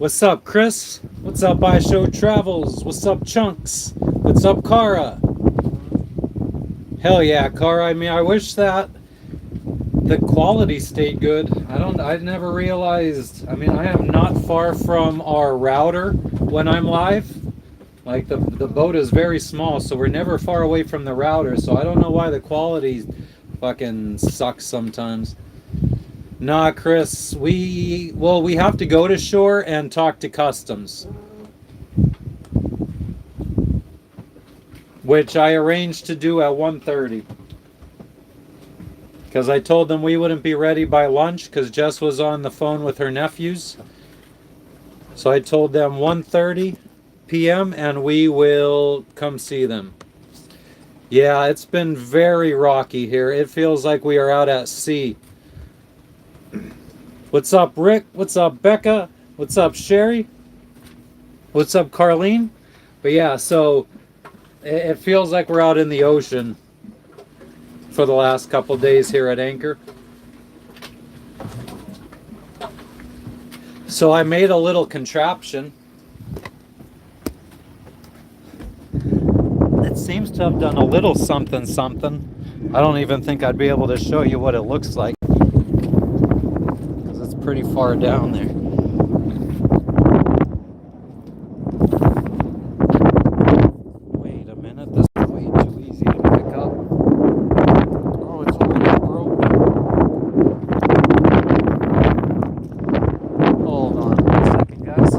What's up, Chris? What's up, I Show Travels? What's up, Chunks? What's up, Kara? Hell yeah, Kara. I mean, I wish that the quality stayed good. I never realized. I mean, I am not far from our router when I'm live. Like, the boat is very small, so we're never far away from the router, so I don't know why the quality fucking sucks sometimes. Nah, Chris, we have to go to shore and talk to customs, which I arranged to do at 1:30. Because I told them we wouldn't be ready by lunch because Jess was on the phone with her nephews. So I told them 1:30 p.m. and we will come see them. Yeah, it's been very rocky here. It feels like we are out at sea. What's up, Rick? What's up, Becca? What's up, Sherry? What's up, Carlene? But yeah, so it feels like we're out in the ocean for the last couple days here at Anchor. So I made a little contraption. It seems to have done a little something something. I don't even think I'd be able to show you what it looks like because it's pretty far down there. Wait a minute, this is way too easy to pick up. Oh, it's already broken. Hold on 1 second, guys.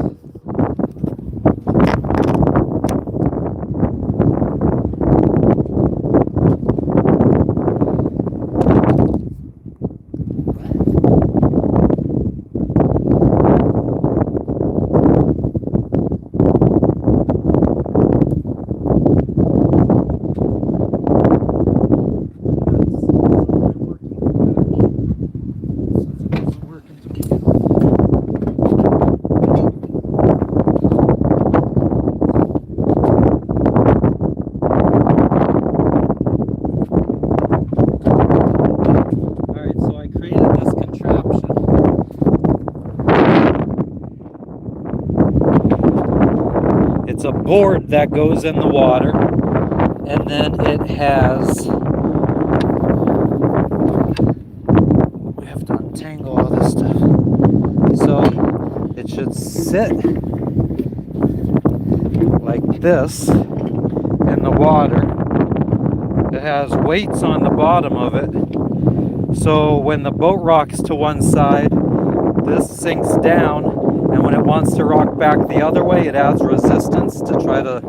A board that goes in the water, and then it has, we have to untangle all this stuff, so it should sit like this in the water. It has weights on the bottom of it, so when the boat rocks to one side, this sinks down, and when it wants to rock back the other way, it adds resistance to try to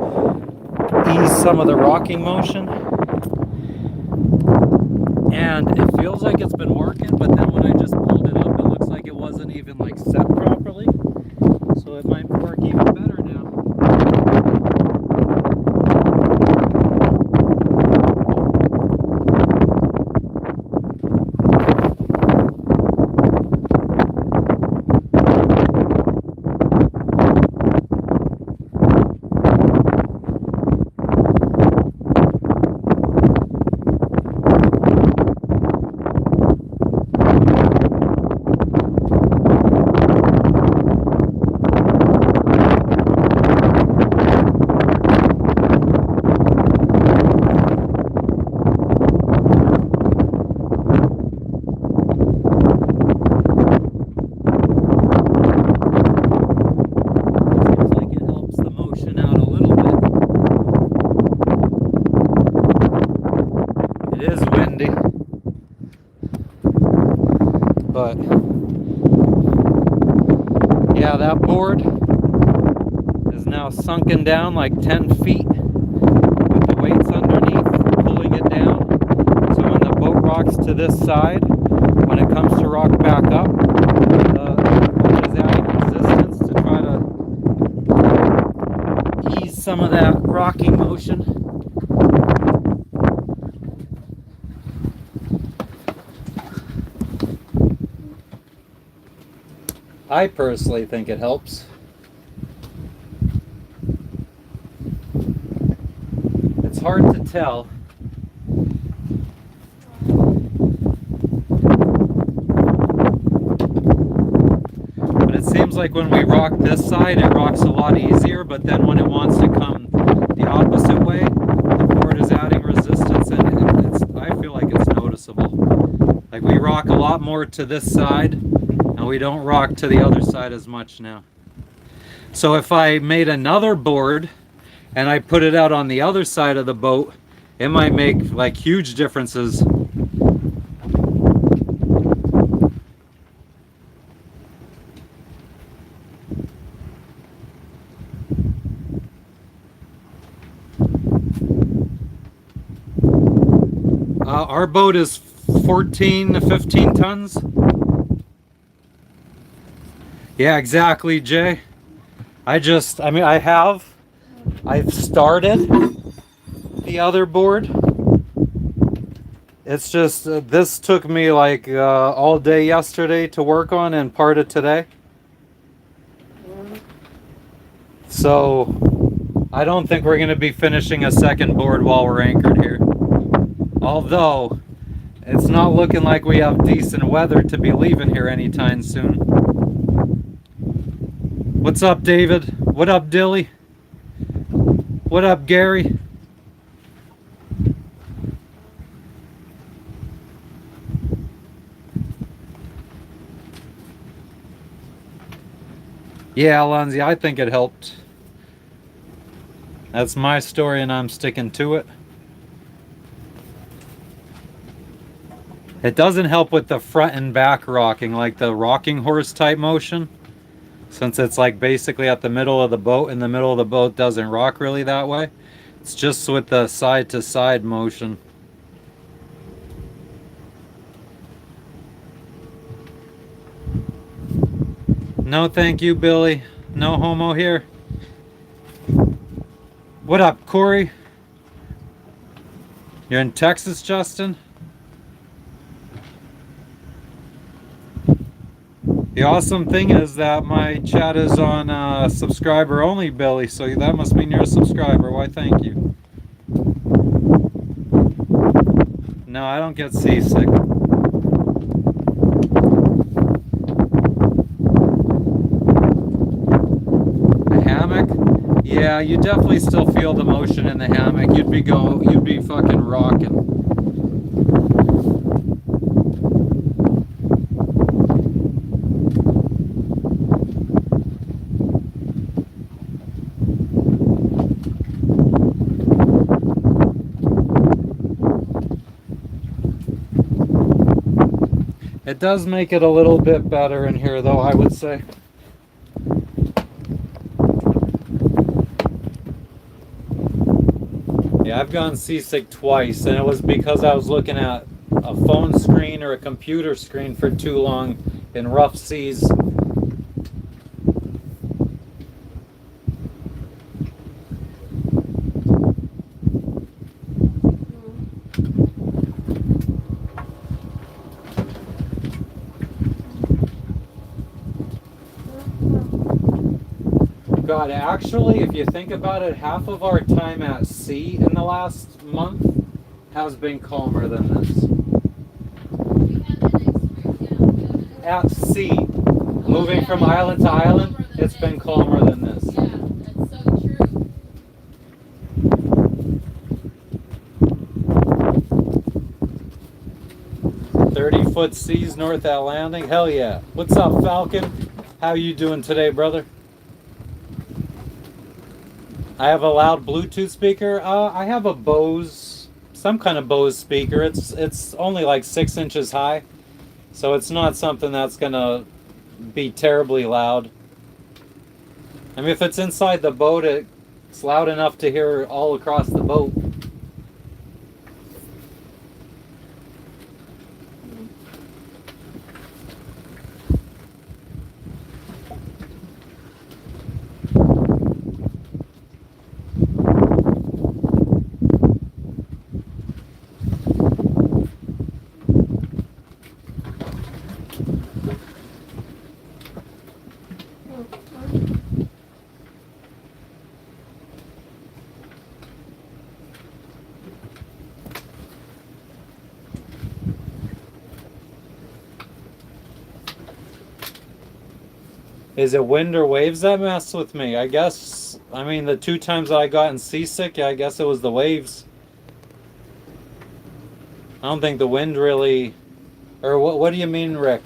ease some of the rocking motion. And it feels like it's been working, but then when I just pulled it up, it looks like it wasn't even like set properly. So it might work even better now. But yeah, that board is now sunken down like 10 feet with the weights underneath pulling it down. So when the boat rocks to this side, when it comes to rock back up, the boat is adding resistance to try to ease some of that rocking motion. I personally think it helps. It's hard to tell. But it seems seems like when we rock this side, it rocks a lot easier, but then when it wants to come the opposite way, the board is adding resistance, and I feel like it's noticeable. Like we rock a lot more to this side, and we don't rock to the other side as much now. So if I made another board and I put it out on the other side of the boat, it might make like huge differences. Our boat is 14 to 15 tons. Yeah, exactly, Jay. I've started the other board. It's just, this took me like all day yesterday to work on and part of today. So I don't think we're going to be finishing a second board while we're anchored here. Although it's not looking like we have decent weather to be leaving here anytime soon. What's up, David? What up, Dilly? What up, Gary? Yeah, Alonzi, I think it helped. That's my story and I'm sticking to it. It doesn't help with the front and back rocking, like the rocking horse type motion. Since it's like basically at the middle of the boat, and the middle of the boat doesn't rock really that way. It's just with the side to side motion. No thank you, Billy. No homo here. What up, Corey? You're in Texas, Justin? The awesome thing is that my chat is on subscriber only, Billy, so that must mean you're a subscriber. Why, thank you. No, I don't get seasick. The hammock? Yeah, you definitely still feel the motion in the hammock. You'd be fucking rocking. It does make it a little bit better in here, though, I would say. Yeah, I've gone seasick twice, and it was because I was looking at a phone screen or a computer screen for too long in rough seas. God, actually, if you think about it, half of our time at sea in the last month has been calmer than this. At sea, moving from island to island, it's been calmer than this. Yeah, that's so true. 30-foot seas north Atlantic, hell yeah. What's up, Falcon? How you doing today, brother? I have a loud Bluetooth speaker. I have a Bose, some kind of Bose speaker. It's only like 6 inches high, so it's not something that's gonna be terribly loud. I mean, if it's inside the boat, it's loud enough to hear all across the boat. Is it wind or waves that mess with me? I guess, I mean, the 2 times that I gotten seasick, yeah, I guess it was the waves. I don't think the wind really, or what do you mean, Rick?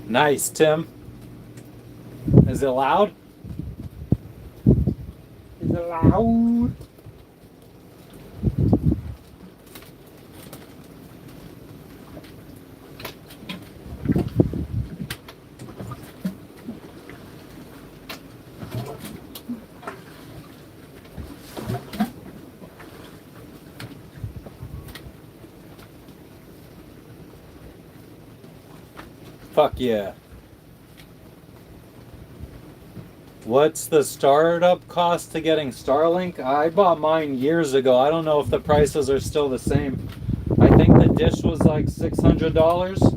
Nice, Tim. Is it loud? Is it loud? Fuck yeah. What's the startup cost to getting Starlink? I bought mine years ago. I don't know if the prices are still the same. I think the dish was like $600.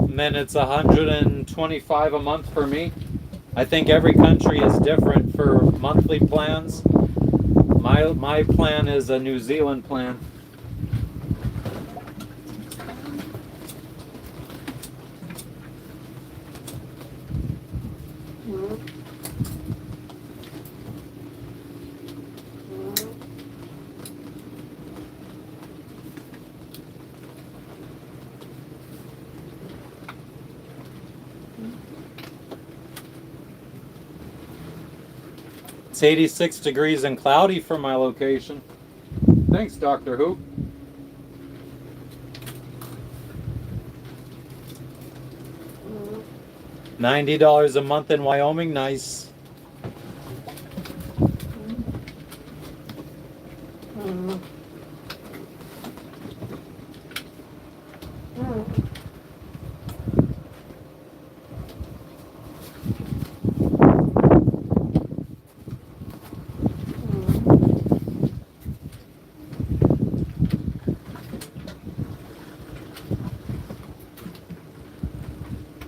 And then it's $125 a month for me. I think every country is different for monthly plans. My plan is a New Zealand plan. It's 86 degrees and cloudy for my location. Thanks, Doctor Who. $90 a month in Wyoming, nice.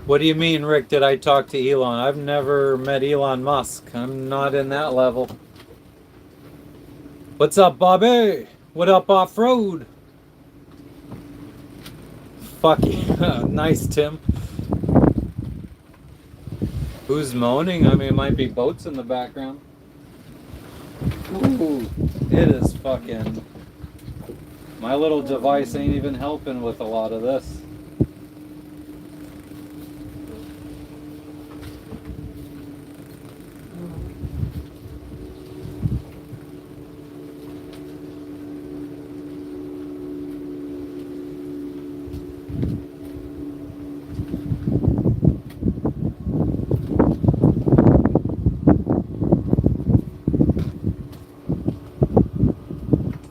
What do you mean, Rick? Did I talk to Elon? I've never met Elon Musk. I'm not in that level. What's up, Bobby? What up, off-road? Fuck yeah. Nice, Tim. Who's moaning? I mean, it might be boats in the background. Ooh, it is fucking... My little device ain't even helping with a lot of this.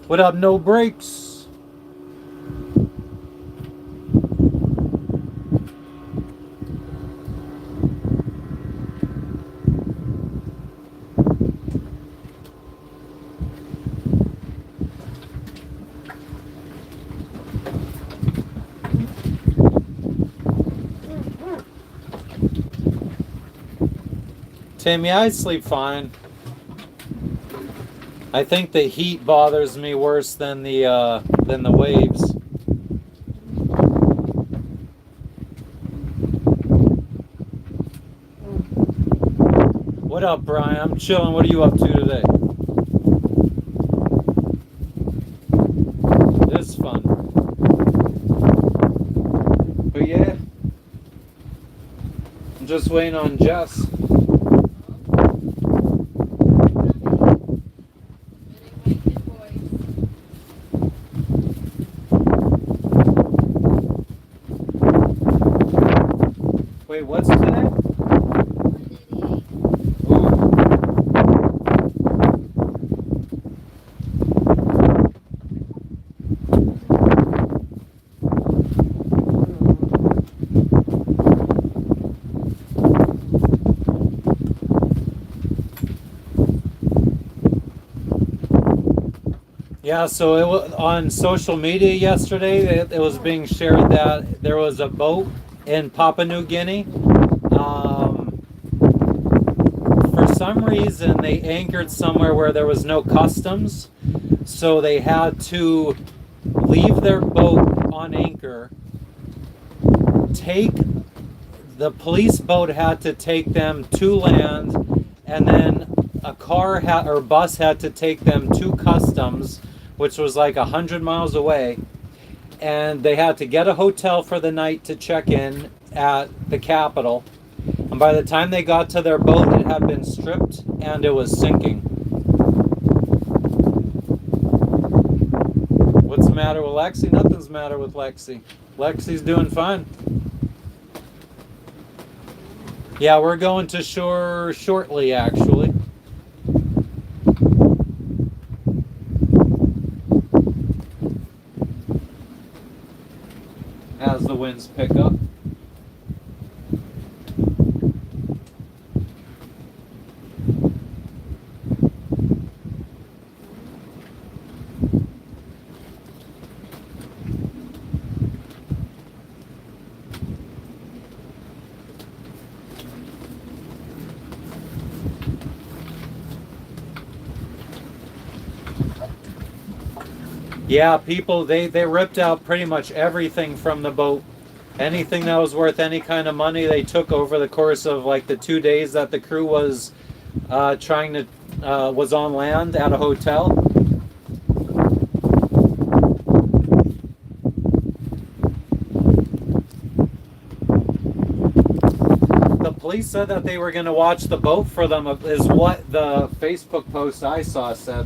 What up, no brakes? Timmy, I sleep fine. I think the heat bothers me worse than the waves. What up, Brian? I'm chilling. What are you up to today? This is fun. But yeah, I'm just waiting on Jess. Wait, what's today? Yeah, so it was on social media yesterday. It was being shared that there was a boat in Papua New Guinea. For some reason, reason they anchored somewhere where there was no customs, so they had to leave their boat on anchor, the police boat had to take them to land, and then a car or bus had to take them to customs, which was like 100 miles away, and they had to get a hotel for the night to check in at the capital. And by the time they got to their boat, it had been stripped and it was sinking. What's the matter with Lexi? Nothing's the matter with Lexi. Lexi's doing fine. Yeah, we're going to shore shortly, actually. As the winds pick up. Yeah, people, they ripped out pretty much everything from the boat. Anything that was worth any kind of money, they took over the course of like the 2 days that the crew was was on land at a hotel. The police said that they were going to watch the boat for them, is what the Facebook post I saw said.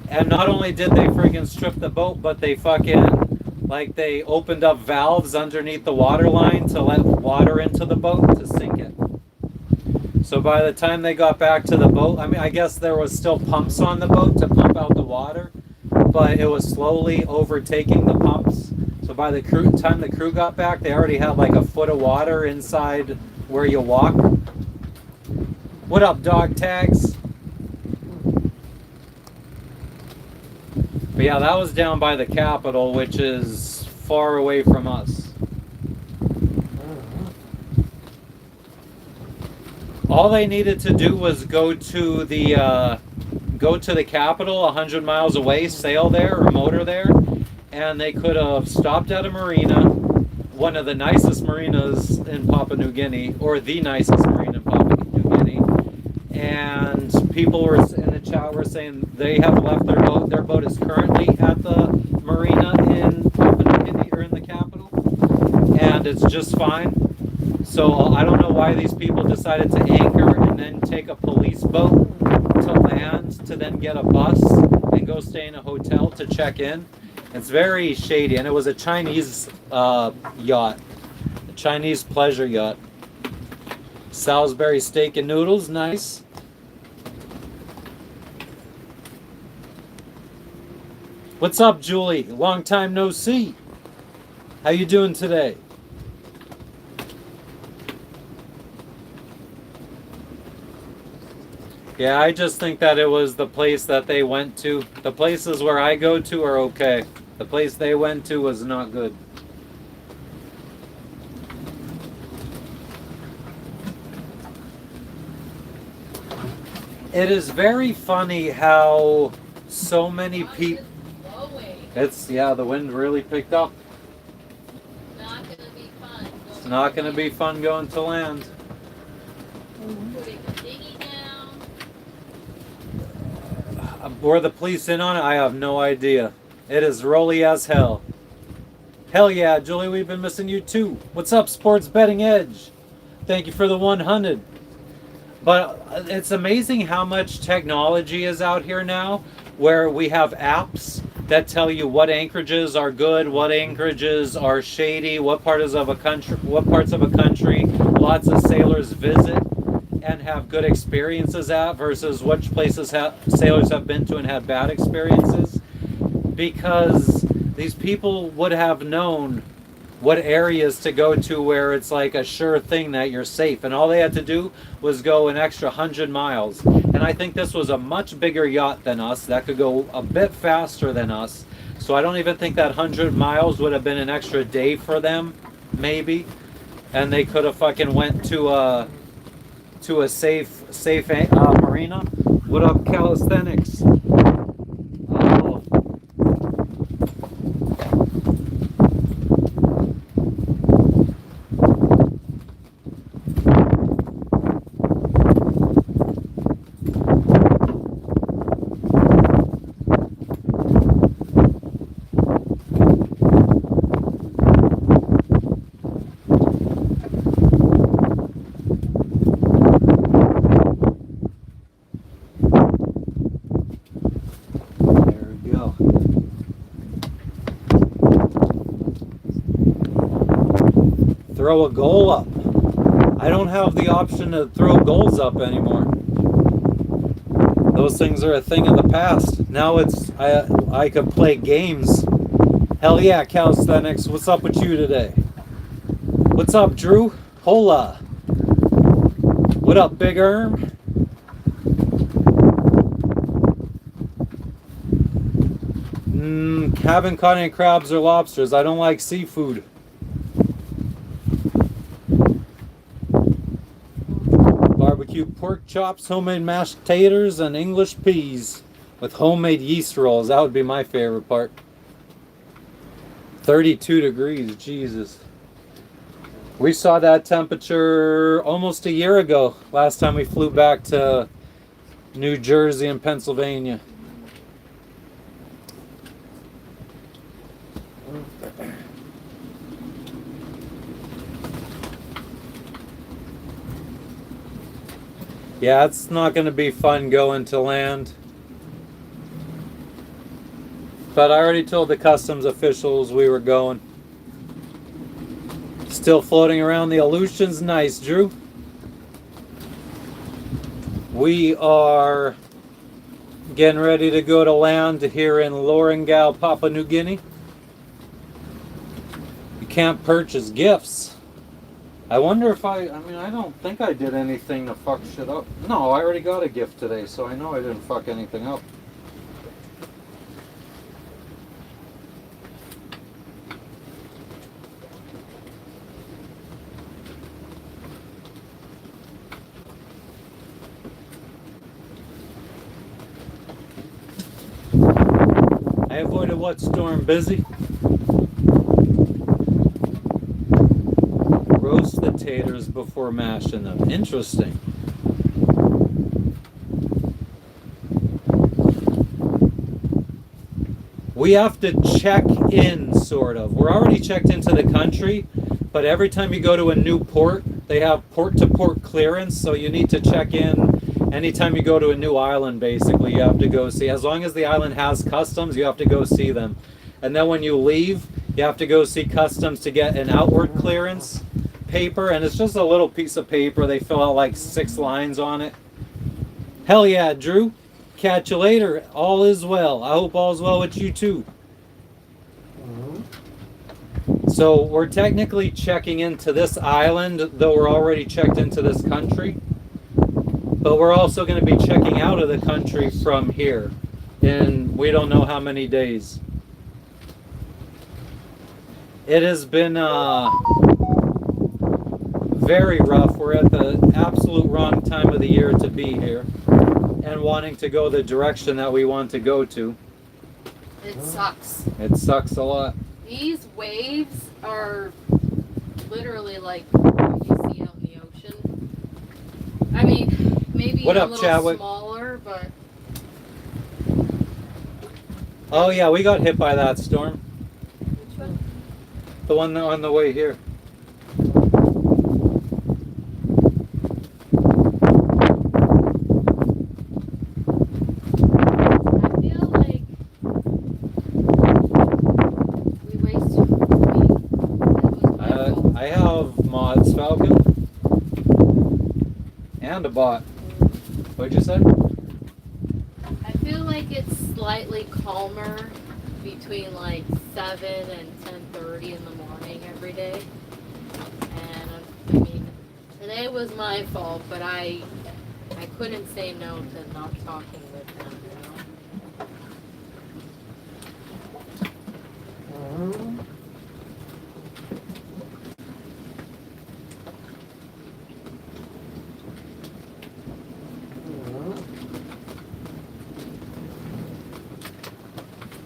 And not only did they friggin' strip the boat, but they they opened up valves underneath the water line to let water into the boat to sink it. So by the time they got back to the boat, I mean, I guess there was still pumps on the boat to pump out the water, but it was slowly overtaking the pumps. So by the time the crew got back, they already had like a foot of water inside where you walk. What up, dog tags? But yeah, that was down by the capital, which is far away from us. All they needed to do was go to the capital 100 miles away, sail there or motor there, and they could have stopped at a marina, one of the nicest marinas in Papua New Guinea, or the nicest marina in Papua New Guinea. And people were in the chat were saying they have left their boat. Their boat is currently at the marina in Papua New Guinea, or in the capital, and it's just fine. So I don't know why these people decided to anchor and then take a police boat to land to then get a bus and go stay in a hotel to check in. It's very shady, and it was a Chinese yacht, a Chinese pleasure yacht. Salisbury steak and noodles, nice. What's up, Julie? Long time no see. How you doing today? Yeah, I just think that it was the place that they went to. The places where I go to are okay. The place they went to was not good. It is very funny how so many people... yeah, the wind really picked up. Not gonna be fun. It's not going to be fun going to land. Putting the dinghy down. Were the police in on it? I have no idea. It is rolly as hell. Hell yeah, Julie, we've been missing you too. What's up, Sports Betting Edge? Thank you for the 100. But it's amazing how much technology is out here now, where we have apps that tell you what anchorages are good, what anchorages are shady, what parts of a country lots of sailors visit and have good experiences at, versus which places sailors have been to and had bad experiences. Because these people would have known what areas to go to where it's like a sure thing that you're safe, and all they had to do was go an extra 100 miles. And I think this was a much bigger yacht than us that could go a bit faster than us, so I don't even think that 100 miles would have been an extra day for them, maybe. and they could have fucking went to a safe marina. What up, calisthenics? Oh. Throw a goal up. I don't have the option to throw goals up anymore. Those things are a thing of the past. Now it's I could play games. Hell yeah, calisthenics. What's up with you today? What's up, Drew? Hola. What up, Big Erm? Haven't caught any crabs or lobsters. I don't like seafood. Barbecue pork chops, homemade mashed taters, and English peas with homemade yeast rolls. That would be my favorite part. 32 degrees, Jesus. We saw that temperature almost a year ago, last time we flew back to New Jersey and Pennsylvania. Yeah, it's not going to be fun going to land. But I already told the customs officials we were going. Still floating around the Aleutians. Nice, Drew. We are getting ready to go to land here in Lorengau, Papua New Guinea. You can't purchase gifts. I wonder if I don't think I did anything to fuck shit up. No, I already got a gift today, so I know I didn't fuck anything up. I avoided what storm? Busy? Roast the taters before mashing them. Interesting. We have to check in, sort of. We're already checked into the country, but every time you go to a new port, they have port-to-port clearance, so you need to check in. Anytime you go to a new island, basically, you have to go see. As long as the island has customs, you have to go see them. And then when you leave, you have to go see customs to get an outward clearance paper, and it's just a little piece of paper. They fill out like 6 lines on it. Hell yeah, Drew. Catch you later. All is well. I hope all is well with you too. So we're technically checking into this island, though we're already checked into this country. But we're also going to be checking out of the country from here in we don't know how many days. It has been very rough. We're at the absolute wrong time of the year to be here and wanting to go the direction that we want to go to. It sucks. It sucks a lot. These waves are literally like what you see out in the ocean. I mean, maybe What a up, little Chadwick? smaller, but... Oh yeah, we got hit by that storm. Which one? The one on the way here. I feel like we wasted... It was my fault. I have mods, Falcon. And a bot. What'd you say? I feel like it's slightly calmer between like 7 and 10:30 in the morning every day. And I mean, today was my fault, but I couldn't say no to not talking with them, you know?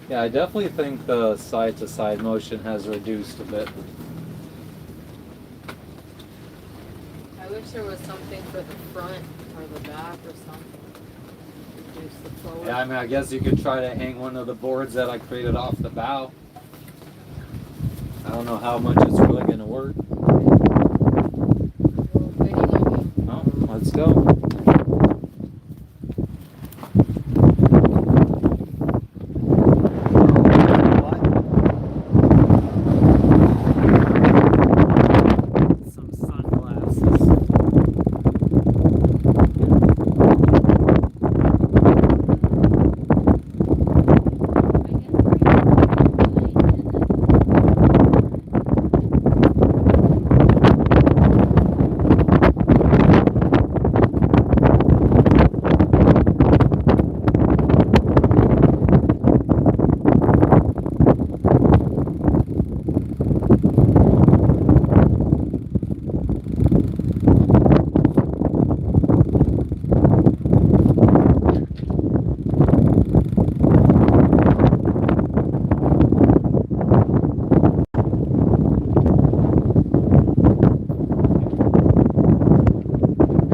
Yeah, I definitely think the side-to-side motion has reduced a bit. I wish there was something for the front or the back or something. Reduce the forward. Yeah, I mean, I guess you could try to hang one of the boards that I created off the bow. I don't know how much it's really going to work. Well, video. Oh, let's go. Some sunglasses.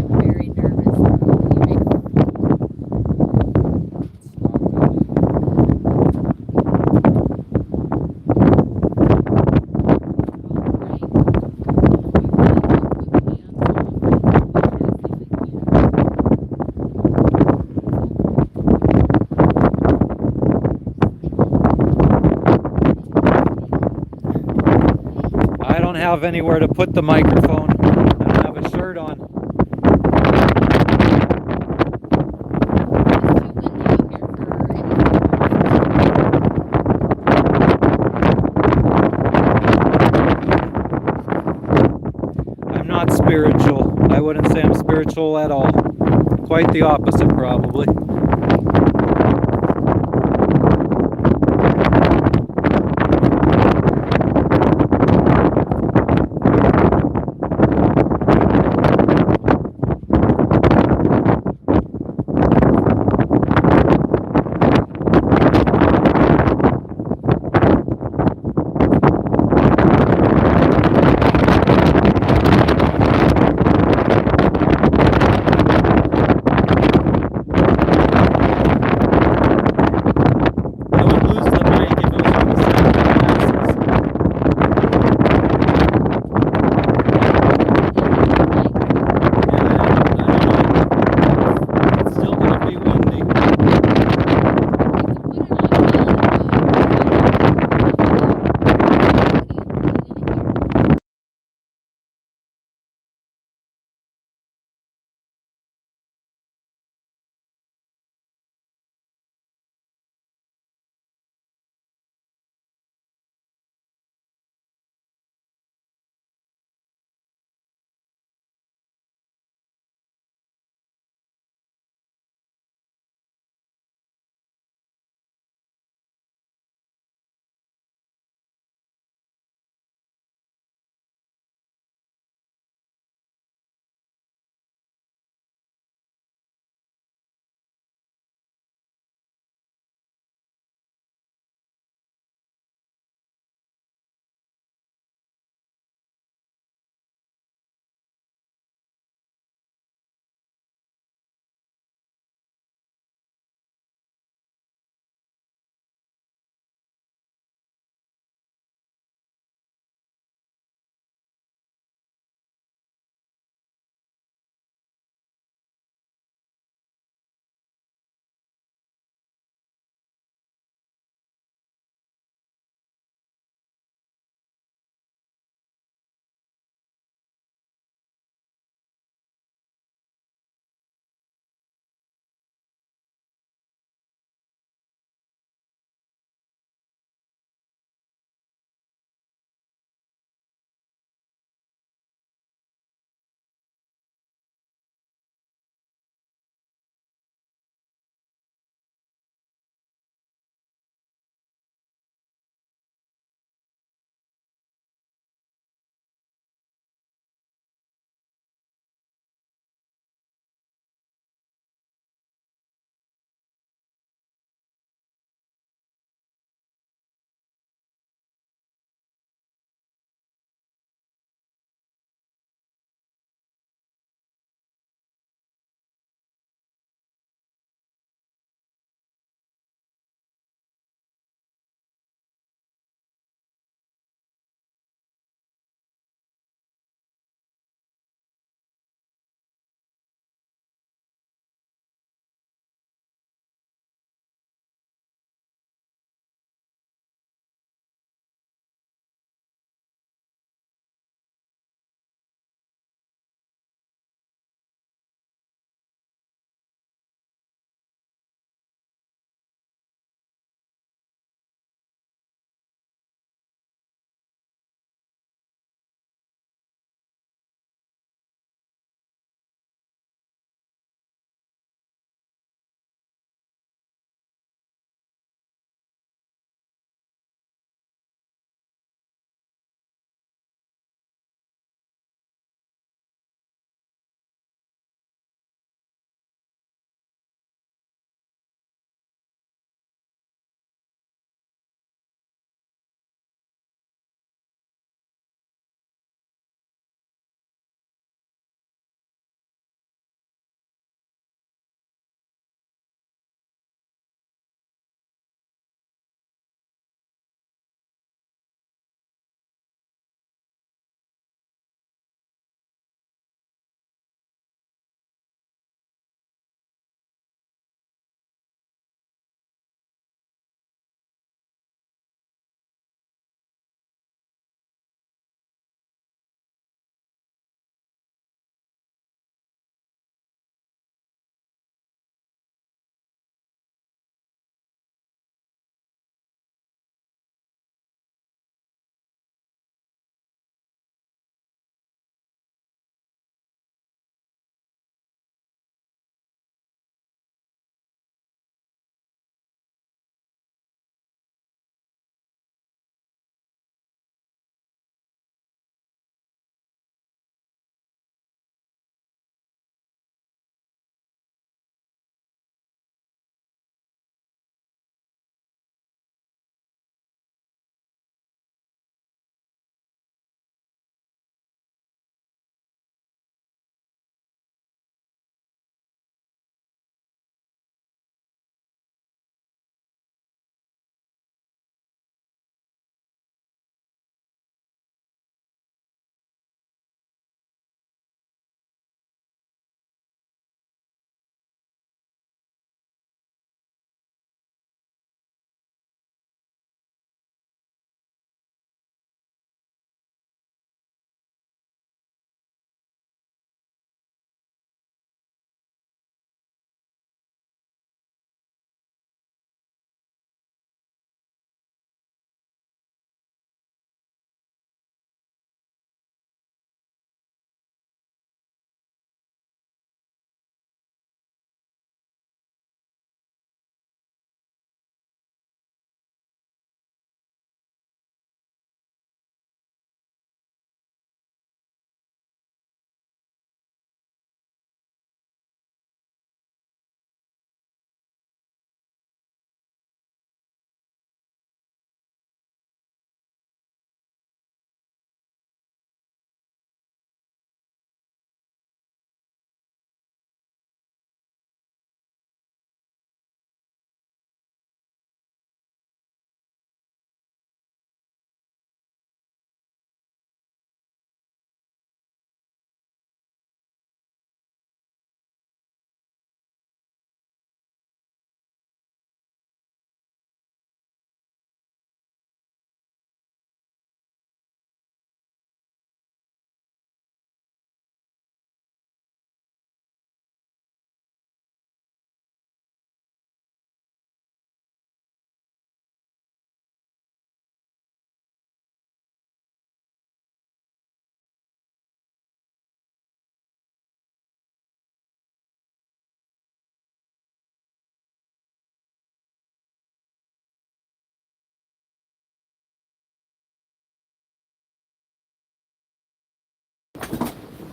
Very nervous about leaving. I don't have anywhere to put the microphone. I don't have a shirt on. I'm not spiritual. I wouldn't say I'm spiritual at all. Quite the opposite, probably.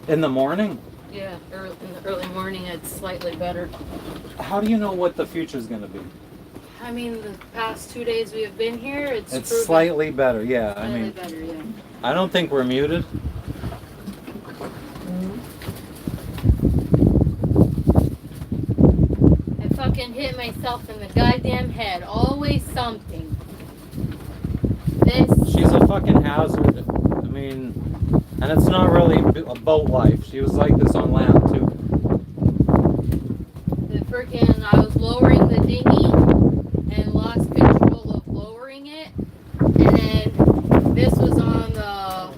In the morning? Yeah, in the early morning it's slightly better. How do you know what the future's going to be? I mean, the past 2 days we have been here, it's proven slightly better, yeah. I slightly mean, better, yeah. I don't think we're muted. I fucking hit myself in the goddamn head. Always something. This. She's a fucking hazard. I mean, and it's not really a boat life. She was like this on land too. The freaking, I was lowering the dinghy and lost control of lowering it. And then this was on the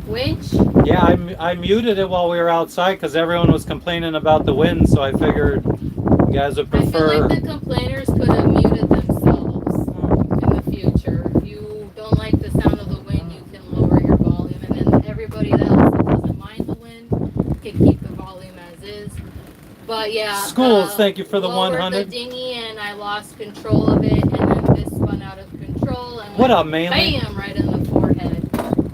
winch. Yeah, I muted it while we were outside because everyone was complaining about the wind, so I figured you guys would prefer. I feel like the complainers could have muted themselves in the future. If you don't like the sound of the wind, you can lower your volume, and then everybody else that doesn't mind the wind can keep the volume as is. But yeah, Schools, thank you for the lowered 100. the dinghy, and I lost control of it, and then this spun out of control, and What went up, Manly? bam, right in the forehead.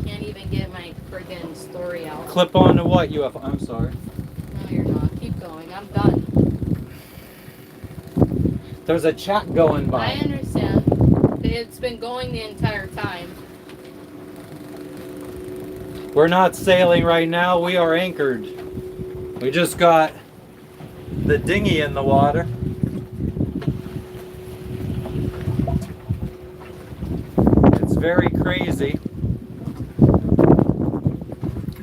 Can't even get my friggin' story out. Clip on to what, UFO? I'm sorry. No, you're not. Keep going. I'm done. There's a chat going by. I understand. It's been going the entire time. We're not sailing right now. We are anchored. We just got the dinghy in the water. It's very crazy.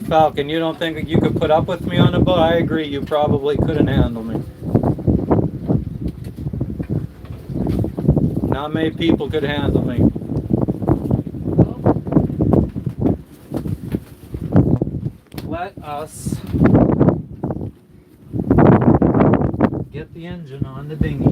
Falcon, you don't think you could put up with me on a boat? I agree, you probably couldn't handle me. Not many people could handle me. Let us get the engine on the dinghy.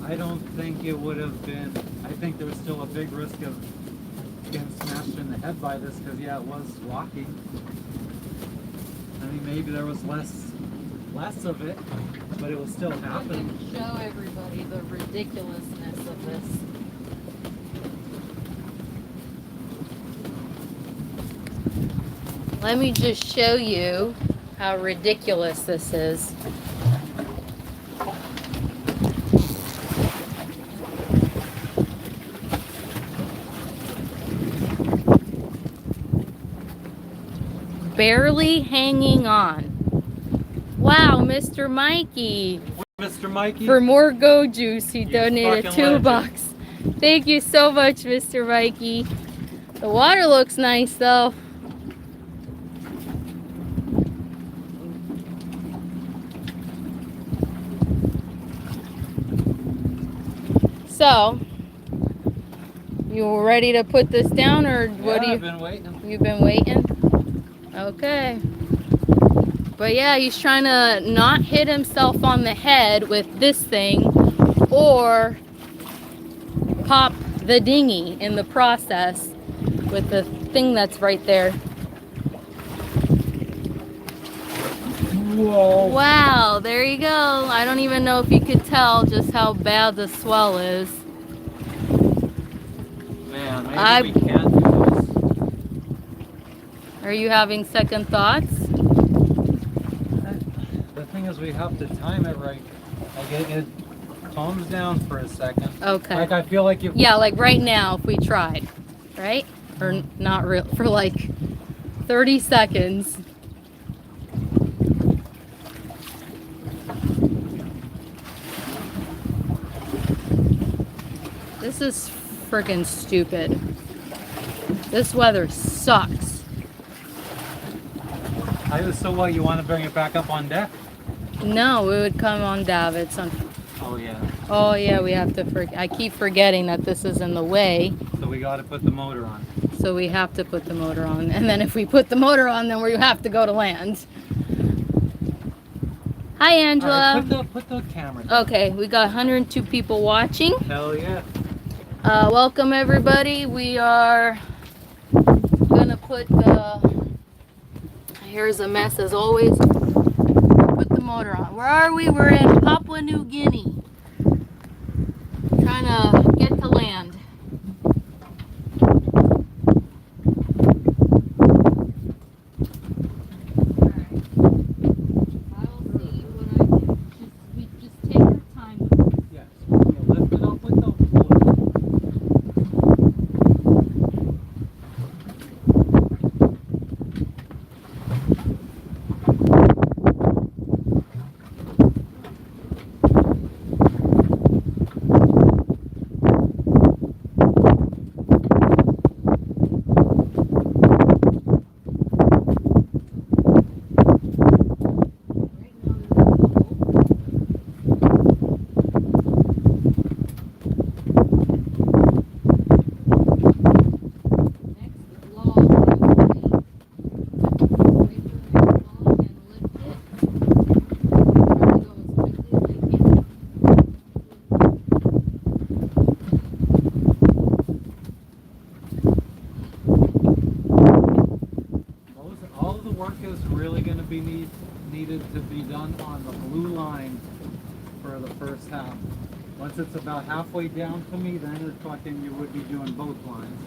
I don't think it would have been. I think there was still a big risk of getting smashed in the head by this because, yeah, it was rocking. I mean, maybe there was less of it, but it was still happening. Show everybody the ridiculousness of this. Let me just show you how ridiculous this is. Barely hanging on. Wow, Mr. Mikey. Mr. Mikey? For more Go Juice, he donated fucking $2. Thank you so much, Mr. Mikey. The water looks nice though. So, you ready to put this down, or what do you? I've been waiting. You've been waiting? Okay. But yeah, he's trying to not hit himself on the head with this thing or pop the dinghy in the process with the thing that's right there. Whoa. Wow, there you go. I don't even know if you could tell just how bad the swell is. Man, maybe we can't do this. Are you having second thoughts? The thing is, we have to time it right. Like it calms down for a second. Okay. Like I feel like you. Yeah, like right now if we tried, right? Or not real for like 30 seconds. This is freaking stupid. This weather sucks. So what? You want to bring it back up on deck? No, we would come on davits. Oh yeah. Oh yeah, we have to. I keep forgetting that this is in the way. So we got to put the motor on. So we have to put the motor on, and then if we put the motor on, then we have to go to land. Hi, Angela. All right, put the camera down. Okay, we got 102 people watching. Hell yeah. Welcome everybody. We are gonna put the. Here's a mess as always. Put the motor on. Where are we? We're in Papua New Guinea. Trying to get to land. Yes. You lift it up with the motor. All of the work is really going to be needed to be done on the blue line for the first half. Once it's about halfway down to me, then it's fucking you would be doing both lines.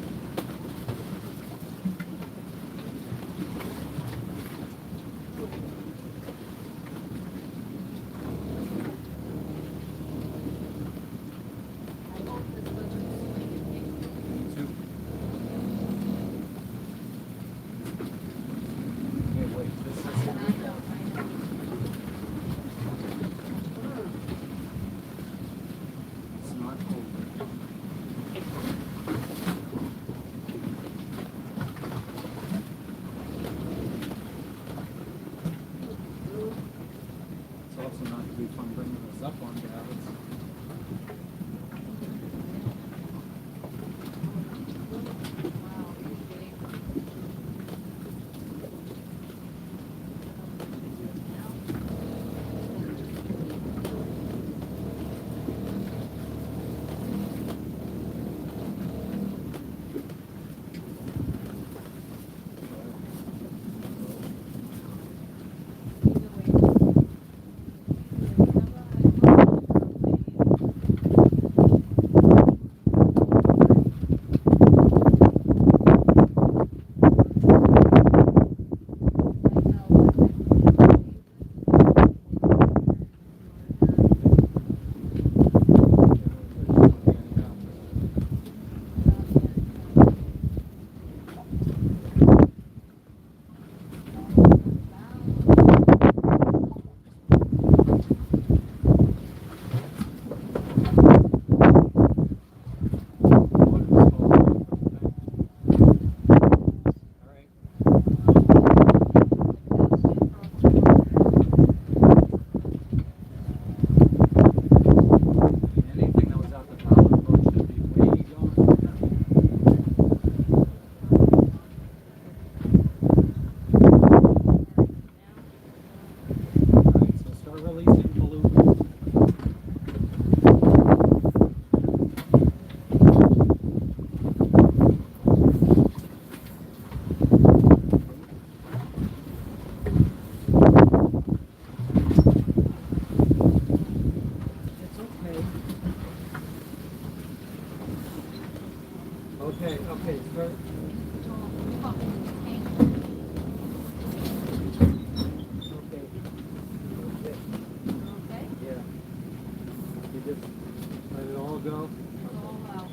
Okay, start. Okay. Okay. Yeah. You just let it all go. All out.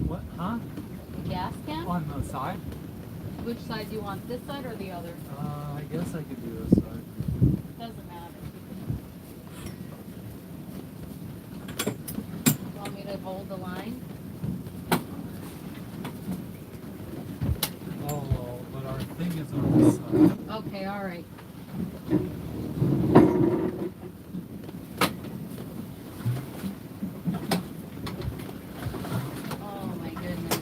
What? Huh? The gas can? On the side? Which side do you want? This side or the other? I guess I could do this side. Doesn't matter. Want me to hold the line? Oh, but our thing is on this side. Okay, all right. Oh my goodness.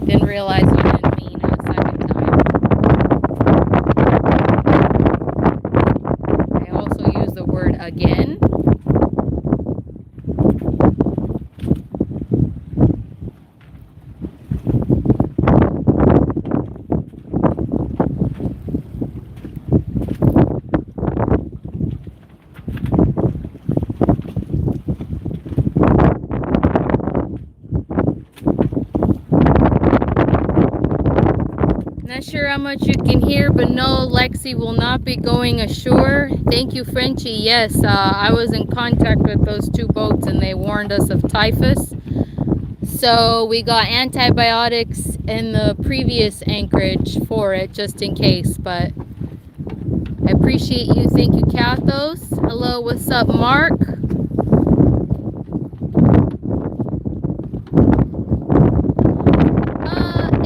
Didn't realize you didn't mean a second time. I also use the word again. Not sure how much you can hear, but no, Lexi will not be going ashore. Thank you, Frenchie. Yes, I was in contact with those two boats and they warned us of typhus. So we got antibiotics in the previous anchorage for it, just in case. But I appreciate you. Thank you, Cathos. Hello, what's up, Mark?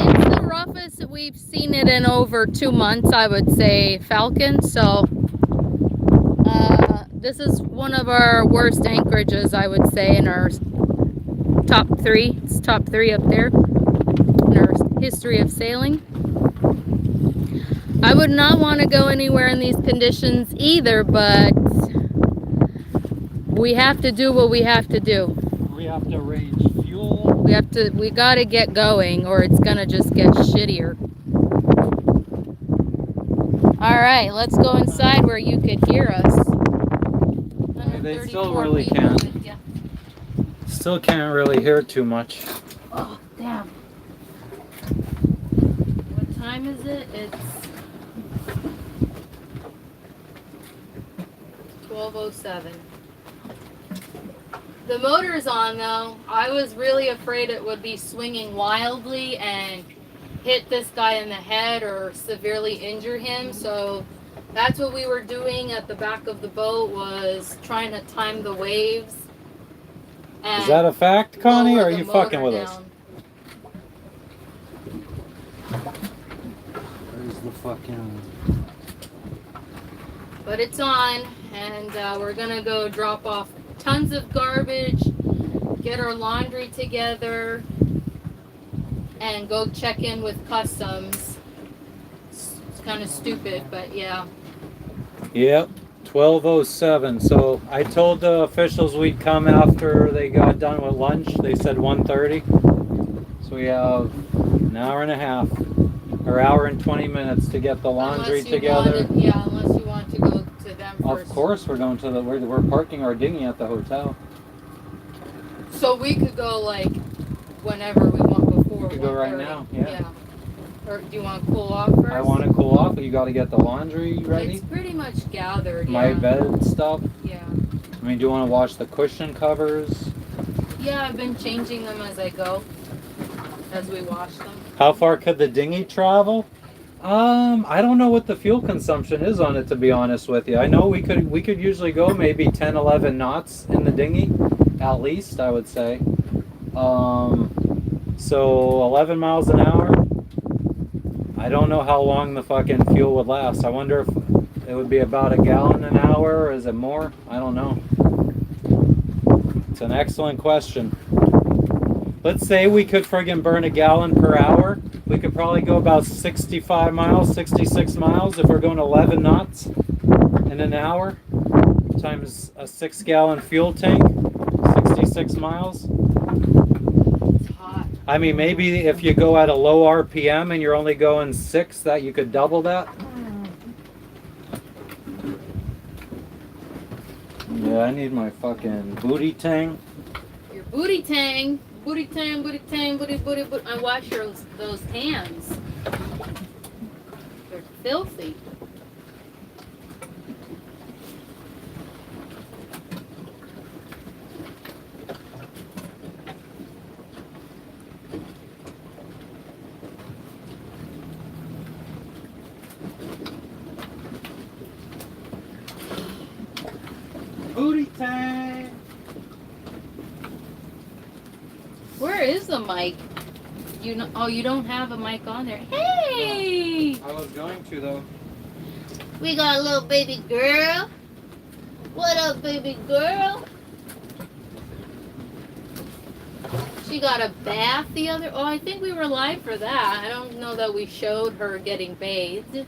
It's the roughest we've seen it in over 2 months, I would say, Falcon. So this is one of our worst anchorages, I would say, in our top 3. It's top 3 up there in our history of sailing. I would not want to go anywhere in these conditions either, but we have to do what we have to do. We have to arrange fuel. We gotta get going or it's gonna just get shittier. Alright, let's go inside where you could hear us. They still really can't. Yeah. Still can't really hear too much. Oh, damn. What time is it? It's 12:07. The motor's on though. I was really afraid it would be swinging wildly and hit this guy in the head or severely injure him. So that's what we were doing at the back of the boat, was trying to time the waves. Is that a fact, Connie, or are you fucking with us? Down. Where's the fucking... But it's on, and we're gonna go drop off tons of garbage, get our laundry together, and go check in with customs. It's kind of stupid, but yeah. Yep, 12:07. So I told the officials we'd come after they got done with lunch. They said 1:30. So we have an hour and a half, or hour and 20 minutes to get the laundry together. Unless you want to go to them first. Of course, we're going to the. We're parking our dinghy at the hotel. So we could go like whenever we want before. We could go right now. Yeah. Or do you want to cool off first? I want to cool off, but you got to get the laundry ready. It's pretty much gathered. My bed stuff. Yeah. I mean, do you want to wash the cushion covers? Yeah, I've been changing them as I go, as we wash them. How far could the dinghy travel? I don't know what the fuel consumption is on it, to be honest with you. I know we could usually go maybe 10, 11 knots in the dinghy, at least, I would say. So 11 miles an hour. I don't know how long the fucking fuel would last. I wonder if it would be about a gallon an hour, or is it more? I don't know. It's an excellent question. Let's say we could friggin' burn a gallon per hour. We could probably go about 65 miles, 66 miles if we're going 11 knots in an hour times a 6-gallon fuel tank, 66 miles. It's hot. I mean, maybe if you go at a low RPM and you're only going 6, that you could double that. Yeah, I need my fucking booty tang. Your booty tang. Booty tang, booty tang, booty, booty, booty. I wash those hands. They're filthy. Booty tang. Where is the mic? You know, oh, you don't have a mic on there. Hey! I was going to though. We got a little baby girl. What up, baby girl? She got a bath the other. Oh, I think we were live for that. I don't know that we showed her getting bathed.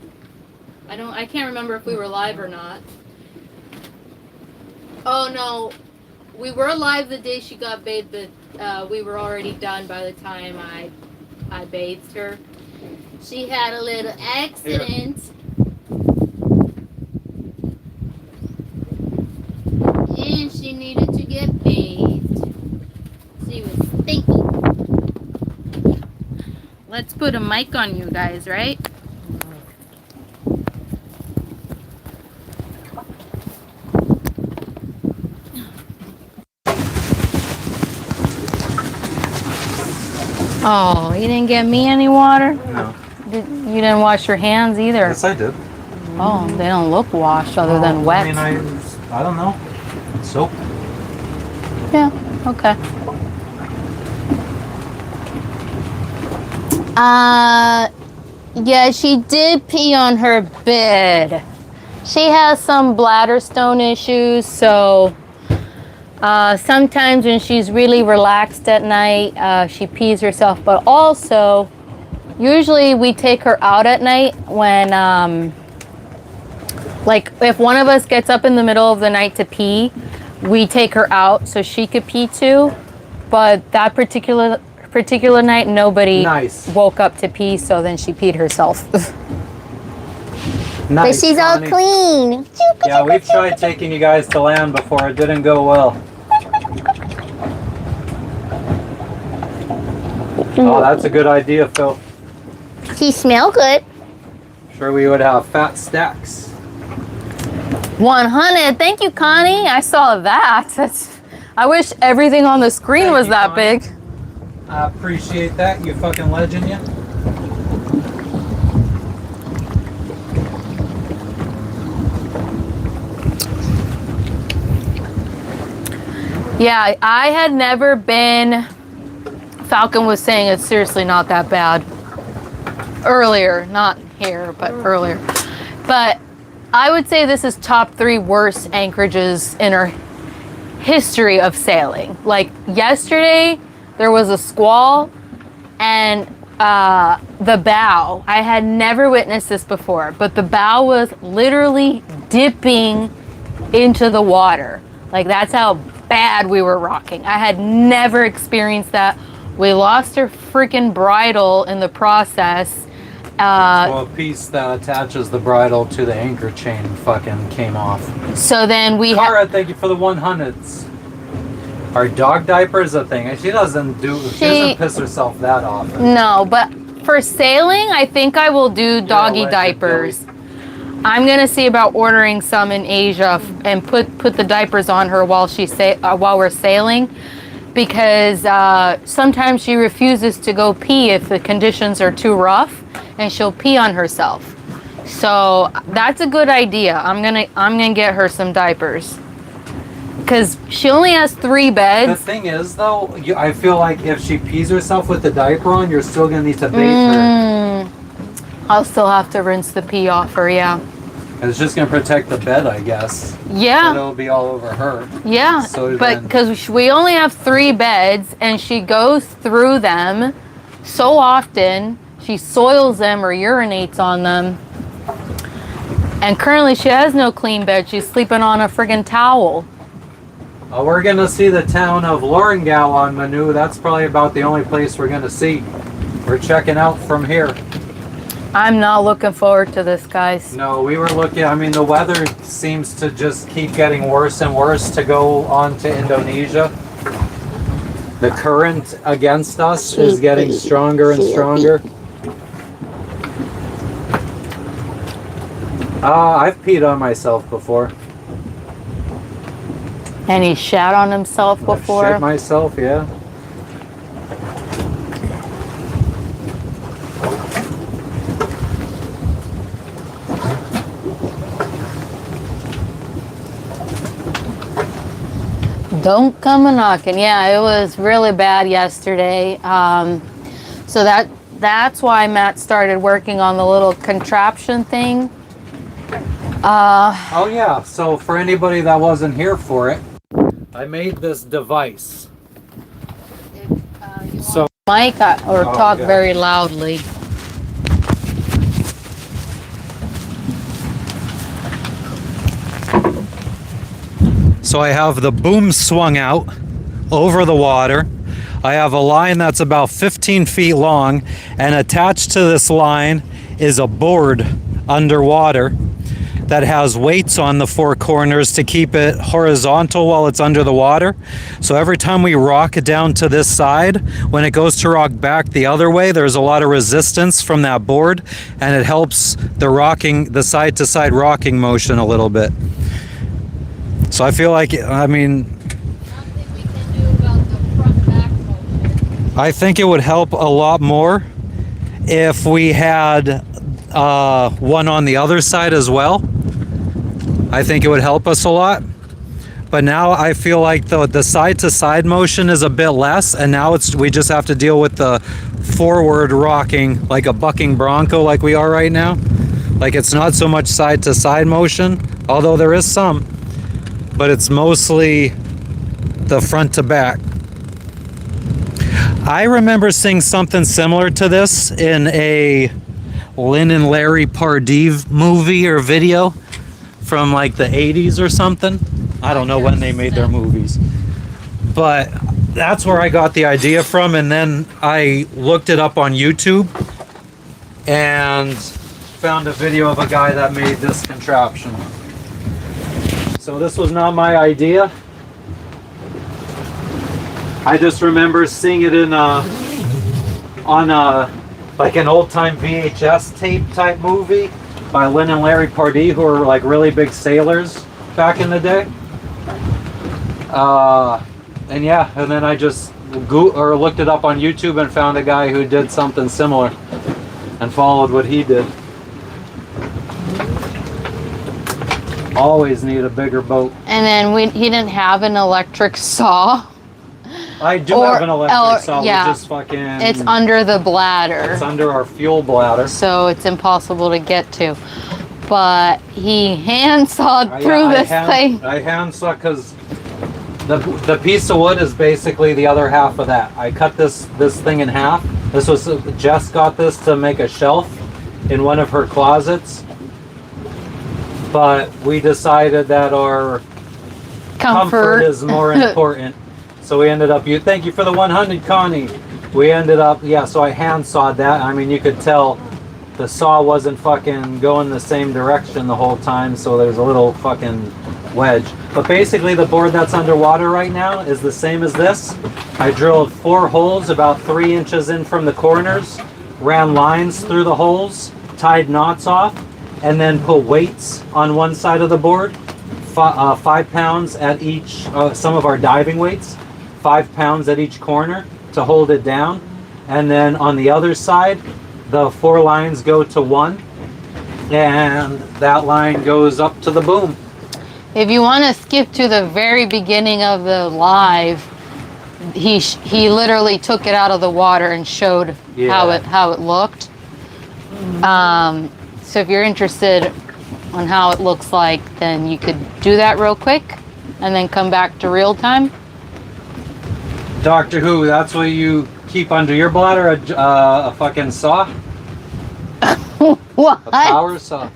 I can't remember if we were live or not. Oh no, we were live the day she got bathed, but we were already done by the time I bathed her. She had a little accident. And she needed to get bathed. She was stinky. Let's put a mic on you guys, right? Oh, you didn't get me any water? No. You didn't wash your hands either? Yes, I did. Oh, they don't look washed other than wet. I mean, I don't know. Soap. Yeah, okay. Yeah, she did pee on her bed. She has some bladder stone issues, so sometimes when she's really relaxed at night, she pees herself. But also, usually we take her out at night when, like, if one of us gets up in the middle of the night to pee, we take her out so she could pee too. But that particular night, nobody woke up to pee, so then she peed herself. Nice, but she's all clean. Yeah, we've tried taking you guys to land before. It didn't go well. Oh, that's a good idea, Phil. She smell good. Sure, we would have fat stacks. 100. Thank you, Connie. I saw that. I wish everything on the screen was that Connie. big. I appreciate that. You fucking legend, you. Yeah, I had never been. Falcon was saying it's seriously not that bad. Earlier, not here, but earlier. But I would say this is top 3 worst anchorages in our history of sailing. Like yesterday, there was a squall and the bow. I had never witnessed this before, but the bow was literally dipping into the water. Like that's how bad we were rocking. I had never experienced that. We lost her freaking bridle in the process. Well, a piece that attaches the bridle to the anchor chain fucking came off. So then we Cara, thank you for the 100s. Are dog diapers a thing? She doesn't piss herself that often. No, but for sailing, I think I will do doggy diapers. I'm gonna see about ordering some in Asia and put the diapers on her while we're sailing, because sometimes she refuses to go pee if the conditions are too rough, and she'll pee on herself. So that's a good idea. I'm gonna get her some diapers, because she only has 3 beds. The thing is, though, I feel like if she pees herself with the diaper on, you're still gonna need to bathe her. I'll still have to rinse the pee off her. Yeah. It's just gonna protect the bed, I guess. Yeah. But it'll be all over her. Yeah. So but because we only have 3 beds, and she goes through them so often, she soils them or urinates on them. And currently, she has no clean bed. She's sleeping on a friggin' towel. We're gonna see the town of Lorengau on Manu. That's probably about the only place we're gonna see. We're checking out from here. I'm not looking forward to this, guys. No, we were looking. I mean, the weather seems to just keep getting worse and worse to go on to Indonesia. The current against us is getting stronger and stronger. I've peed on myself before. And he shat on himself before? I've shit myself, yeah. Don't come a knocking. Yeah, it was really bad yesterday. So that's why Matt started working on the little contraption thing. Oh yeah, so for anybody that wasn't here for it, I made this device. If Mic or talk yeah. very loudly. So I have the boom swung out over the water. I have a line that's about 15 feet long, and attached to this line is a board underwater that has weights on the four corners to keep it horizontal while it's under the water. So every time we rock it down to this side, when it goes to rock back the other way, there's a lot of resistance from that board, and it helps the rocking, the side to side rocking motion a little bit. So I feel like, I mean, Nothing we can do about the front back motion. I think it would help a lot more if we had one on the other side as well. I think it would help us a lot. But now I feel like the side to side motion is a bit less, and now we just have to deal with the forward rocking like a bucking bronco like we are right now. Like, it's not so much side to side motion, although there is some, but it's mostly the front to back. I remember seeing something similar to this in a Lynn and Larry Pardee movie or video from like the 80s or something. I don't know when they made their movies, but that's where I got the idea from. And then I looked it up on YouTube and found a video of a guy that made this contraption. So this was not my idea. I just remember seeing it in on like an old-time VHS tape type movie by Lynn and Larry Pardee, who were like really big sailors back in the day. And yeah, and then I just looked it up on YouTube and found a guy who did something similar and followed what he did. Always need a bigger boat. And then he didn't have an electric saw. I do have an electric saw. Yeah, we just fucking... It's under the bladder. It's under our fuel bladder. So it's impossible to get to. But he hand sawed through this thing. I hand saw because the piece of wood is basically the other half of that. I cut this thing in half. This was, Jess got this to make a shelf in one of her closets. But we decided that our comfort is more important. So we ended up, thank you for the 100, Connie. We ended up, yeah, so I hand sawed that. I mean, you could tell the saw wasn't fucking going the same direction the whole time, so there's a little fucking wedge. But basically the board that's underwater right now is the same as this. I drilled 4 holes about 3 inches in from the corners, ran lines through the holes, tied knots off, and then put weights on one side of the board, 5 pounds at each, some of our diving weights, 5 pounds at each corner to hold it down. And then on the other side, the 4 lines go to 1, and that line goes up to the boom. If you want to skip to the very beginning of the live, he literally took it out of the water and showed how it looked. So if you're interested on how it looks like, then you could do that real quick and then come back to real time. Doctor Who, that's what you keep under your bladder, a fucking saw? What? A power saw.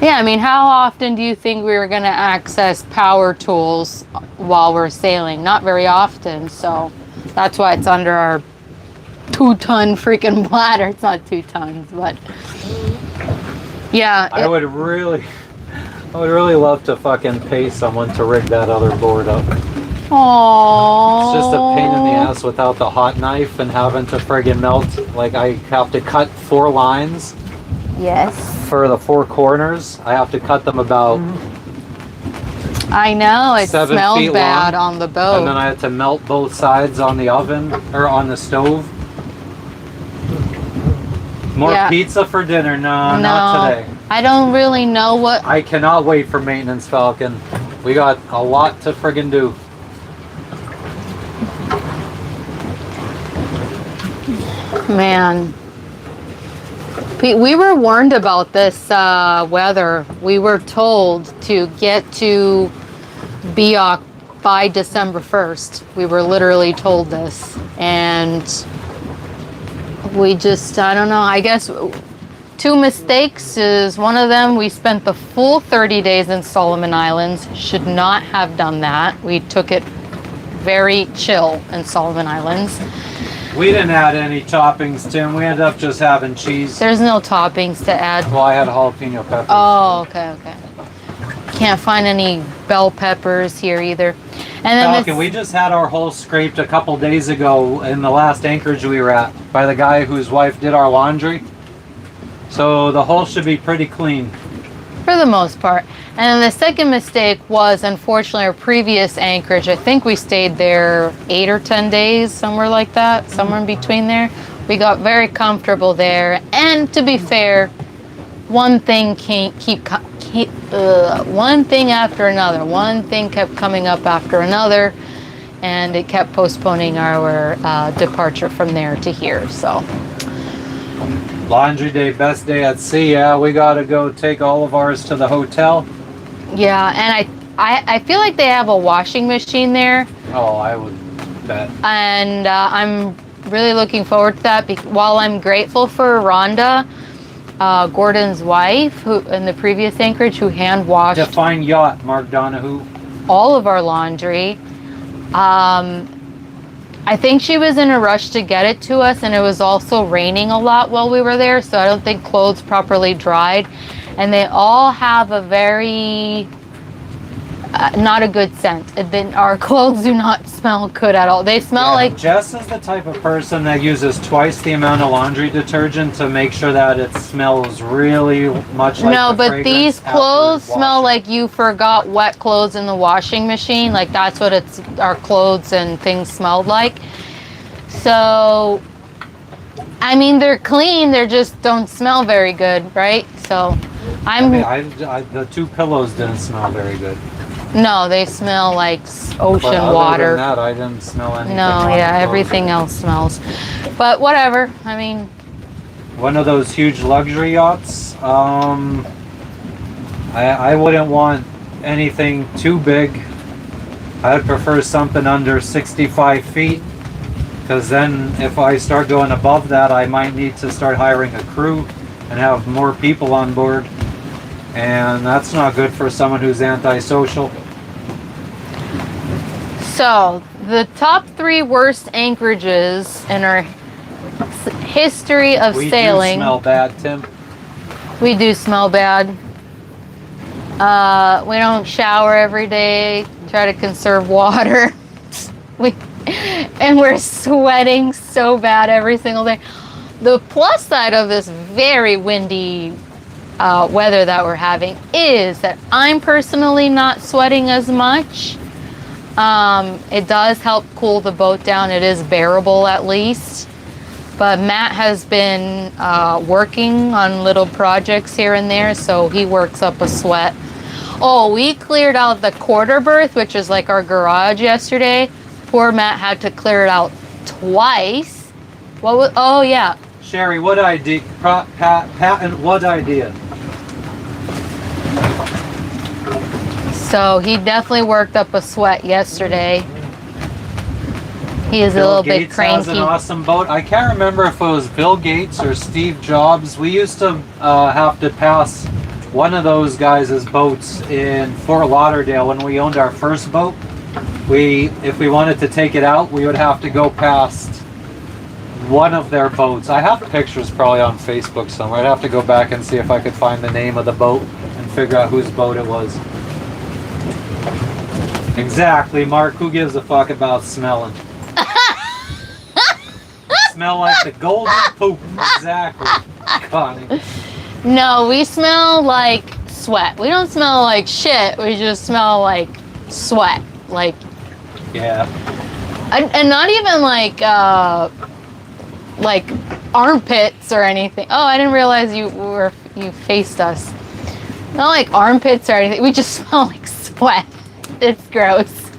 Yeah, I mean, how often do you think we were going to access power tools while we're sailing? Not very often, so that's why it's under our 2-ton freaking bladder. It's not 2 tons, but yeah. I would really love to fucking pay someone to rig that other board up. Aww. It's just a pain in the ass without the hot knife and having to friggin' melt. Like, I have to cut 4 lines. Yes. For the 4 corners, I have to cut them about. I know, it 7 smelled feet bad long, on the boat. And then I had to melt both sides on the oven or on the stove. More pizza for dinner? No, not today. I don't really know what. I cannot wait for maintenance, Falcon. We got a lot to friggin' do. Man, we were warned about this weather. We were told to get to Biak by December 1st. We were literally told this. And we just, I don't know, I guess 2 mistakes is one of them. We spent the full 30 days in Solomon Islands. Should not have done that. We took it very chill in Solomon Islands. We didn't add any toppings, Tim. We ended up just having cheese. There's no toppings to add. Well, I had jalapeno peppers. Oh, okay. Can't find any bell peppers here either. And then Falcon, we just had our hole scraped a couple days ago in the last anchorage we were at by the guy whose wife did our laundry. So the hole should be pretty clean. For the most part. And then the second mistake was, unfortunately, our previous anchorage. I think we stayed there 8 or 10 days, somewhere like that, somewhere in between there. We got very comfortable there. And to be fair, one thing one thing after another. One thing kept coming up after another, and it kept postponing our departure from there to here. So. Laundry day, best day at sea. Yeah, we gotta go take all of ours to the hotel. Yeah, and I feel like they have a washing machine there. Oh, I would bet. And I'm really looking forward to that. While I'm grateful for Rhonda, Gordon's wife, who in the previous anchorage, who hand washed Define yacht, Mark Donahue. all of our laundry. I think she was in a rush to get it to us, and it was also raining a lot while we were there, so I don't think clothes properly dried. And they all have a very not a good scent. Our clothes do not smell good at all. They smell like... Jess is the type of person that uses twice the amount of laundry detergent to make sure that it smells really much like No, the but fragrance these after clothes smell washing. like you forgot wet clothes in the washing machine. Like that's what our clothes and things smelled like. So, I mean, they're clean. They just don't smell very good, right? So, the 2 pillows didn't smell very good. No, they smell like ocean But other water. than that, I didn't smell anything. No, on yeah, the clothes. everything else smells. But whatever. I mean, One of those huge luxury yachts. I wouldn't want anything too big. I would prefer something under 65 feet. Because then if I start going above that, I might need to start hiring a crew and have more people on board. And that's not good for someone who's antisocial. so the top 3 worst anchorages in our history of We sailing. do smell bad, Tim. We do smell bad. We don't shower every day. Try to conserve water. And we're sweating so bad every single day. The plus side of this very windy weather that we're having is that I'm personally not sweating as much. It does help cool the boat down. It is bearable at least. But Matt has been working on little projects here and there, so he works up a sweat. Oh, we cleared out the quarter berth, which is like our garage yesterday. Poor Matt had to clear it out twice. What was, oh yeah. Sherry, what idea? Patent, what idea? So he definitely worked up a sweat yesterday. He is a Bill little Gates bit cranky. has an awesome boat. I can't remember if it was Bill Gates or Steve Jobs. We used to have to pass one of those guys' boats in Fort Lauderdale when we owned our first boat. If we wanted to take it out, we would have to go past one of their boats. I have pictures probably on Facebook somewhere. I'd have to go back and see if I could find the name of the boat and figure out whose boat it was. Exactly, Mark. Who gives a fuck about smelling? Smell like the golden poop. Exactly. Connie. No, we smell like sweat. We don't smell like shit. We just smell like sweat. Like, Yeah. and not even like armpits or anything. Oh, I didn't realize you faced us. Not like armpits or anything. We just smell like sweat. It's gross.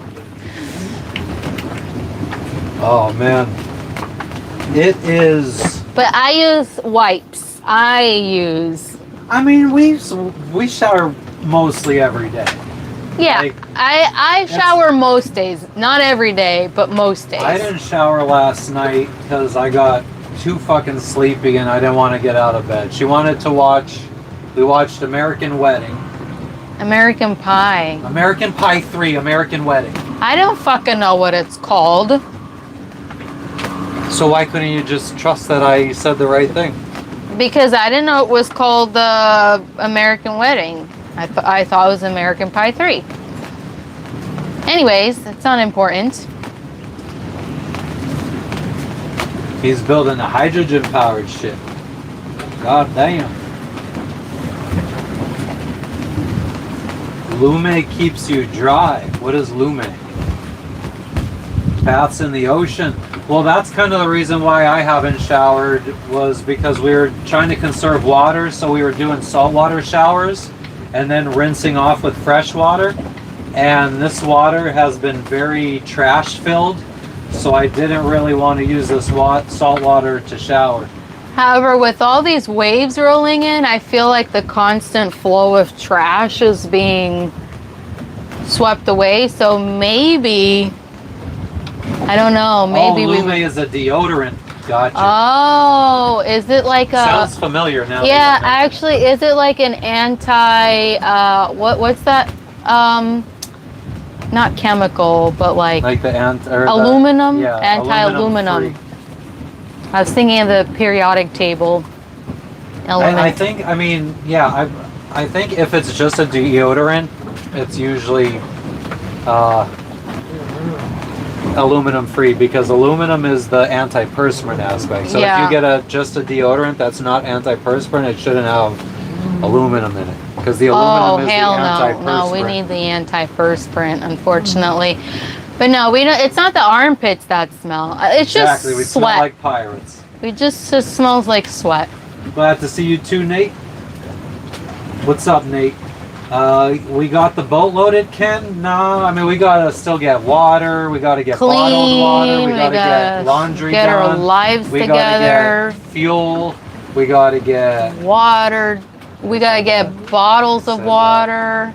Oh man. It is. But I use wipes. I mean, we shower mostly every day. Yeah, Like, I shower most days. Not every day, but most days. I didn't shower last night because I got too fucking sleepy and I didn't want to get out of bed. She wanted to watch. We watched American Wedding. American Pie. American Pie 3, American Wedding. I don't fucking know what it's called. So why couldn't you just trust that I said the right thing? Because I didn't know it was called the American Wedding. I thought it was American Pie 3. Anyways, it's not important. He's building a hydrogen-powered ship. God damn. Lume keeps you dry. What is Lume? Baths in the ocean. Well, that's kind of the reason why I haven't showered, was because we were trying to conserve water, so we were doing saltwater showers and then rinsing off with fresh water. And this water has been very trash filled, so I didn't really want to use this salt water to shower. However, with all these waves rolling in, I feel like the constant flow of trash is being swept away. So maybe, I don't know, maybe Lume is a deodorant. Gotcha. Oh, is it like a... Sounds familiar now. Yeah, actually, is it like an anti, what's that? Not chemical, but like the aluminum? Yeah, anti-aluminum. aluminum-free. I was thinking of the periodic table element. I think, I mean, yeah, I think if it's just a deodorant, it's usually aluminum free, because aluminum is the antiperspirant aspect. So Yeah. if you get just a deodorant that's not antiperspirant, it shouldn't have aluminum in it, because the aluminum is the hell antiperspirant. no. No, we need the antiperspirant, unfortunately. But no, we don't. It's not the armpits that smell. It's Exactly, we just smell sweat. like pirates. It just smells like sweat. Glad to see you too, Nate. What's up, Nate? We got the boat loaded, Ken? No, I mean, we gotta still get water. We gotta get bottled water. We gotta get laundry get done. our lives We together. gotta get fuel. We gotta get Water. We gotta get bottles of Said water.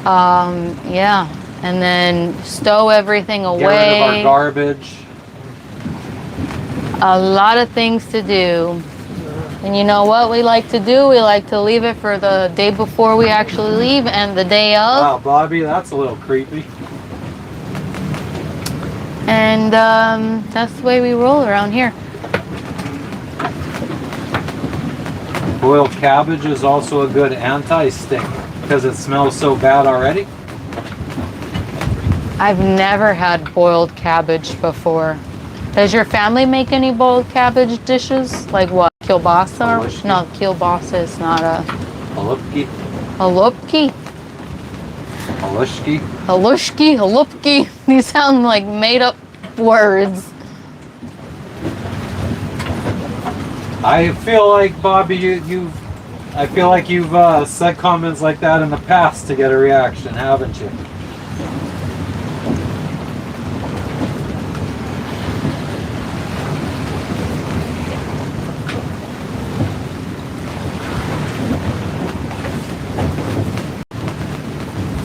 Yeah, and then stow everything get rid of our away. garbage. A lot of things to do. And you know what we like to do? We like to leave it for the day before we actually leave and the day of. Wow, Bobby, that's a little creepy. And that's the way we roll around here. Boiled cabbage is also a good anti-stink because it smells so bad already. I've never had boiled cabbage before. Does your family make any boiled cabbage dishes? Like what? Kielbasa? Halushki. No, kielbasa is not a... Halupki, Halupki? halushki. Halushki? Halupki? These sound like made up words. I feel like, Bobby, I feel like you've said comments like that in the past to get a reaction, haven't you?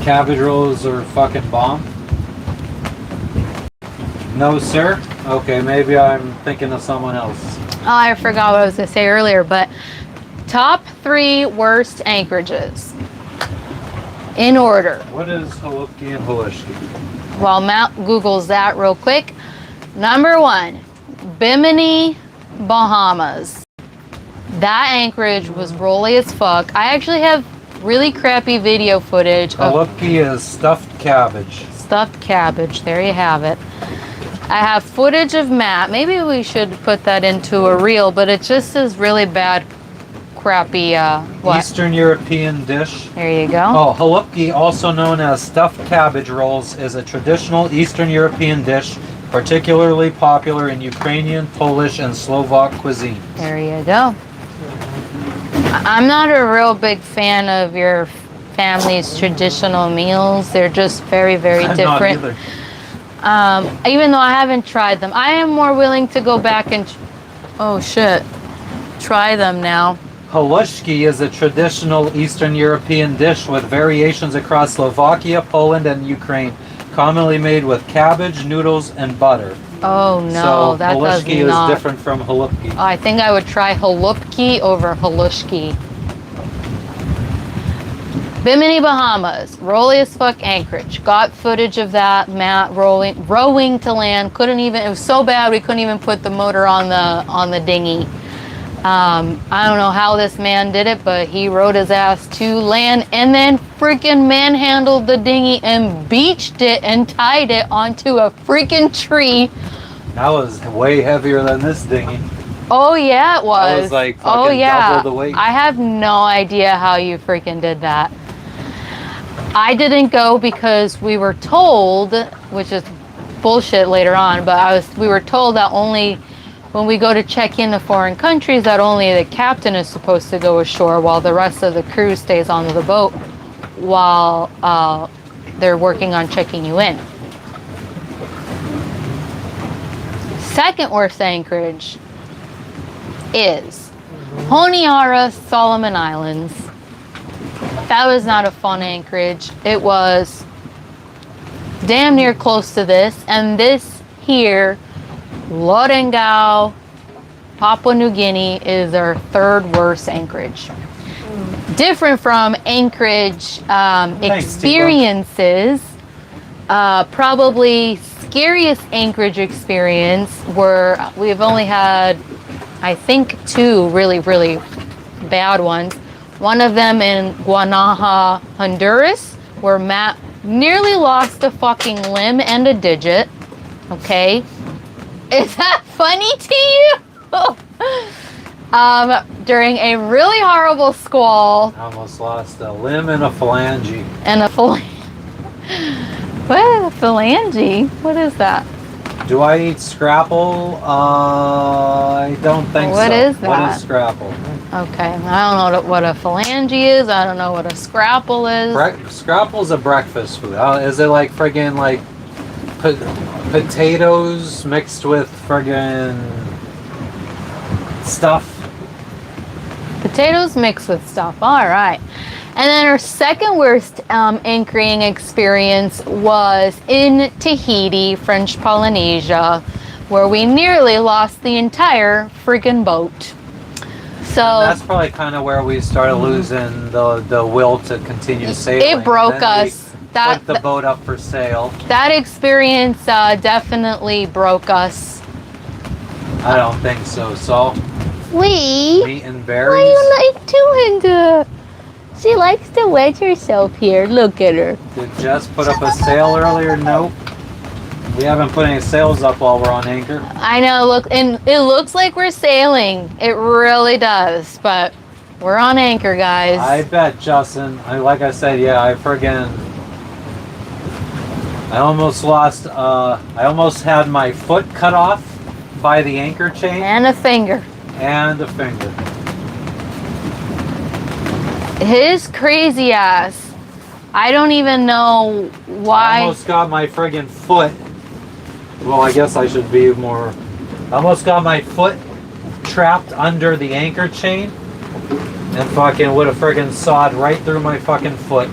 Cabbage rolls are fucking bomb. No, sir? Okay, maybe I'm thinking of someone else. Oh, I forgot what I was going to say earlier, but top 3 worst anchorages. In order. What is Halupki and Halushki? While Matt Googles that real quick. Number 1, Bimini, Bahamas. That anchorage was rolly as fuck. I actually have really crappy video footage of Halupki is stuffed cabbage. stuffed cabbage. There you have it. I have footage of Matt. Maybe we should put that into a reel, but it just is really bad, crappy, what? Eastern European dish. There you go. Oh, halupki, also known as stuffed cabbage rolls, is a traditional Eastern European dish, particularly popular in Ukrainian, Polish, and Slovak cuisine. There you go. I'm not a real big fan of your family's traditional meals. They're just very, very I'm different. not either. Even though I haven't tried them, I am more willing to go back and, oh shit, try them now. Halushki is a traditional Eastern European dish with variations across Slovakia, Poland, and Ukraine, commonly made with cabbage, noodles, and butter. Oh no, So that does halushki is not. different from halupki. I think I would try halupki over halushki. Bimini, Bahamas, rolly as fuck anchorage. Got footage of that. Matt rowing to land. Couldn't even. It was so bad we couldn't even put the motor on the dinghy. I don't know how this man did it, but he rode his ass to land and then freaking manhandled the dinghy and beached it and tied it onto a freaking tree. That was way heavier than this dinghy. Oh yeah, it was. That was like fucking double the weight. I have no idea how you freaking did that. I didn't go because we were told, which is bullshit later on, but we were told that only when we go to check into foreign countries that only the captain is supposed to go ashore while the rest of the crew stays on the boat while they're working on checking you in. Second worst anchorage is Honiara, Solomon Islands. That was not a fun anchorage. It was damn near close to this. And this here, Lorengau, Papua New Guinea, is our third worst anchorage. Different from anchorage experiences, probably scariest anchorage experience were, we've only had, I think, 2 really, really bad ones. One of them in Guinea, Honduras, where Matt nearly lost a fucking limb and a digit. Okay. Is that funny to you? During a really horrible squall. I almost lost a limb and a phalange. And a phalange. What? A phalange? What is that? Do I eat scrapple? I don't think so. What is that? What is scrapple? Okay, I don't know what a phalange is. I don't know what a scrapple is. Scrapple's a breakfast food. Is it like friggin' like potatoes mixed with friggin' stuff? Potatoes mixed with stuff. All right. And then our second worst anchoring experience was in Tahiti, French Polynesia, where we nearly lost the entire friggin' boat. So and that's probably kind of where we started losing the will to continue sailing. It broke us. Put the boat up for sale. That experience definitely broke us. I don't think so. So meat and berries. Why are you not doing that? She likes to wet herself here. Look at her. Did Jess put up a sail earlier? Nope. We haven't put any sails up while we're on anchor. I know, look, and it looks like we're sailing. It really does, but we're on anchor, guys. I bet, Justin. Like I said, yeah, I almost lost, I almost had my foot cut off by the anchor chain. And a finger. And a finger. His crazy ass. I don't even know why. I almost got my friggin' foot. Well, I guess I should be more. I almost got my foot trapped under the anchor chain and fucking would have friggin' sawed right through my fucking foot.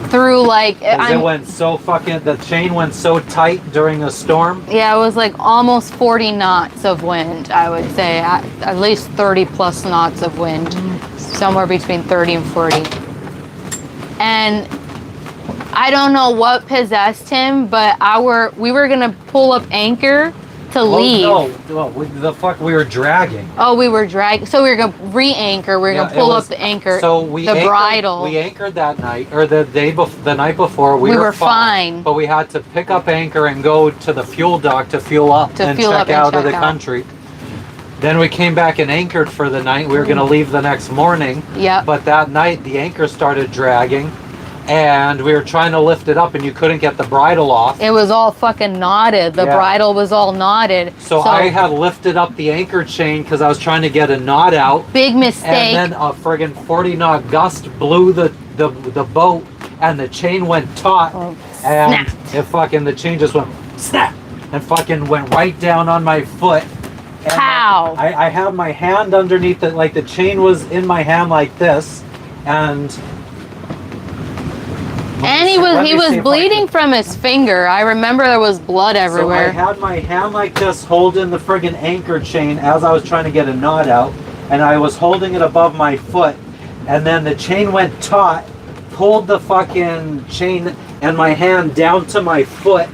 Through like. It went so fucking. The chain went so tight during a storm. Yeah, it was like almost 40 knots of wind, I would say. At least 30 plus knots of wind. Somewhere between 30 and 40. And I don't know what possessed him, but we were gonna pull up anchor to leave. No, the fuck, we were dragging. Oh, we were dragging. So we were gonna re-anchor. We were gonna pull up the anchor. So bridle. We anchored that night, or the night before. We were fine, but we had to pick up anchor and go to the fuel dock to fuel up and check out of the country. Then we came back and anchored for the night. We were going to leave the next morning. Yeah. But that night, the anchor started dragging, and we were trying to lift it up, and you couldn't get the bridle off. It was all fucking knotted. The bridle was all knotted. So I had lifted up the anchor chain because I was trying to get a knot out. Big mistake. And then a friggin' 40-knot gust blew the boat, and the chain went taut. Oh, and the chain just went snap, and fucking went right down on my foot. And How? I had my hand underneath it, like the chain was in my hand like this, and And he was bleeding from his finger. I remember there was blood everywhere. So I had my hand like this holding the friggin' anchor chain as I was trying to get a knot out, and I was holding it above my foot, and then the chain went taut, pulled the fucking chain and my hand down to my foot,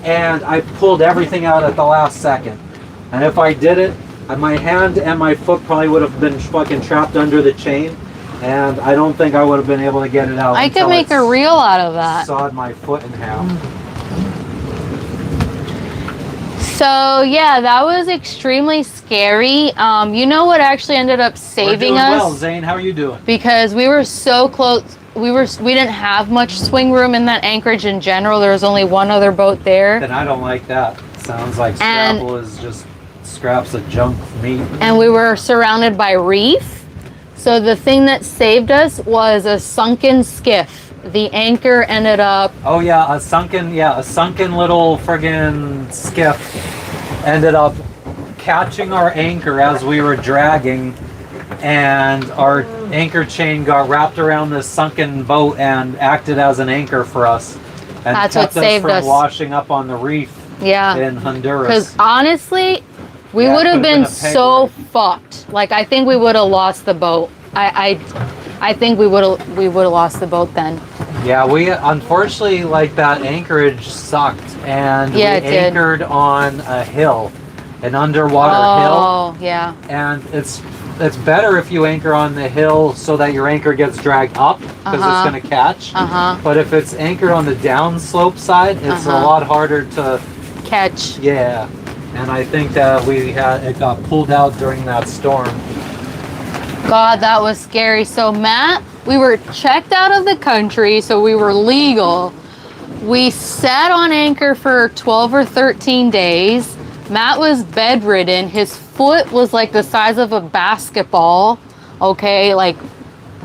and I pulled everything out at the last second. And if I did it, my hand and my foot probably would have been fucking trapped under the chain, and I don't think I would have been able to get it out. I could make a reel out of that. Sawed my foot in half. So yeah, that was extremely scary. You know what actually ended up saving We're doing us? well, Zane. How are you doing? Because we were so close. We didn't have much swing room in that anchorage in general. There was only one other boat there. Then I don't like that. Sounds like Scrapple is just scraps of junk meat. And we were surrounded by reef. So the thing that saved us was a sunken skiff. The anchor ended up. Oh yeah, a sunken little friggin' skiff ended up catching our anchor as we were dragging, and our anchor chain got wrapped around this sunken boat and acted as an anchor for us, and That's kept what saved us from us. washing up on the reef in Honduras. Because honestly, we Yeah, it would have could've been been a peg so leg. fucked. Like I think we would have lost the boat. I think we would have lost the boat then. Yeah, we unfortunately, like, that anchorage sucked, and Yeah, it we did. anchored on a hill, an underwater hill. Oh yeah. And it's better if you anchor on the hill so that your anchor gets dragged up, because it's going to catch. But if it's anchored on the downslope side, it's a lot harder to Catch. Yeah, and I think that it got pulled out during that storm. God, that was scary. So Matt, we were checked out of the country, so we were legal. We sat on anchor for 12 or 13 days. Matt was bedridden. His foot was like the size of a basketball. Okay, like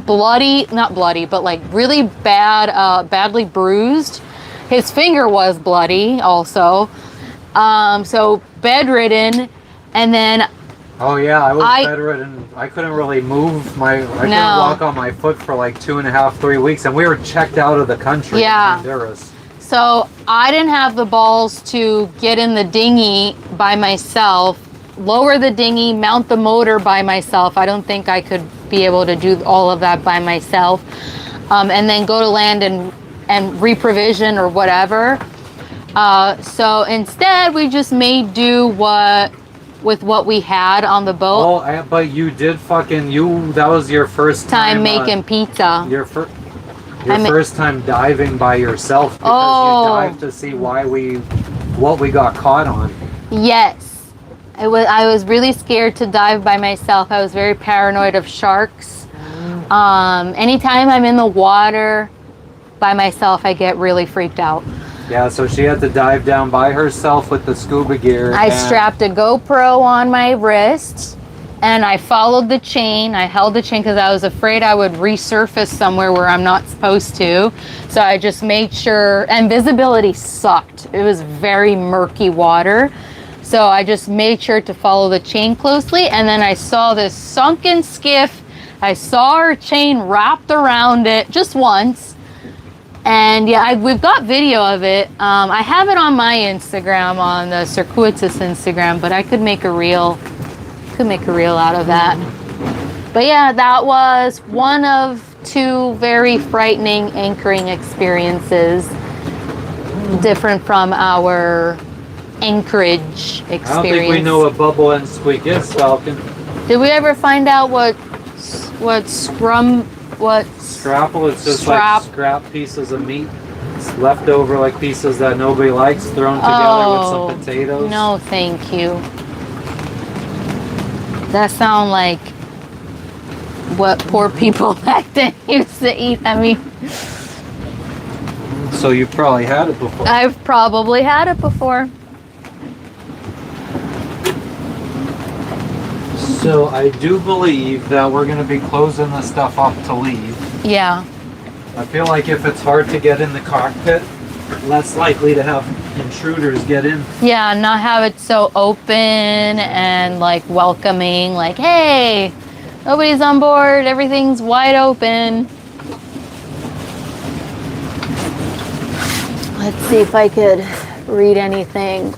bloody, not bloody, but like really bad, badly bruised. His finger was bloody also. So bedridden, and then Oh yeah, I was bedridden. I couldn't really move I couldn't walk on my foot for like 2.5, 3 weeks, and we were checked out of the country in Honduras. So I didn't have the balls to get in the dinghy by myself, lower the dinghy, mount the motor by myself. I don't think I could be able to do all of that by myself. And then go to land and reprovision or whatever. So instead we just made do with what we had on the boat. Oh, but you did that was your first time making pizza. Your first time diving by yourself, because you dived to see what we got caught on. Yes. I was really scared to dive by myself. I was very paranoid of sharks. Anytime I'm in the water by myself, I get really freaked out. Yeah, so she had to dive down by herself with the scuba gear. I strapped a GoPro on my wrist, and I followed the chain. I held the chain because I was afraid I would resurface somewhere where I'm not supposed to. So I just made sure, and visibility sucked. It was very murky water. So I just made sure to follow the chain closely, and then I saw this sunken skiff. I saw her chain wrapped around it just once. And yeah, we've got video of it. I have it on my Instagram, on the Circuitous Instagram, but I could make a reel. Out of that. But yeah, that was one of 2 very frightening anchoring experiences, different from our anchorage experience. I don't think we know what bubble and squeak is, Falcon. Did we ever find out what Scrapple is just like scrap pieces of meat, leftover like pieces that nobody likes, thrown together with some potatoes. No, thank you. That sound like what poor people back then used to eat. I mean, so you probably had it before. I've probably had it before. So I do believe that we're going to be closing this stuff up to leave. Yeah. I feel like if it's hard to get in the cockpit, less likely to have intruders get in. Yeah, not have it so open and like welcoming, like, hey, nobody's on board, everything's wide open. Let's see if I could read anything.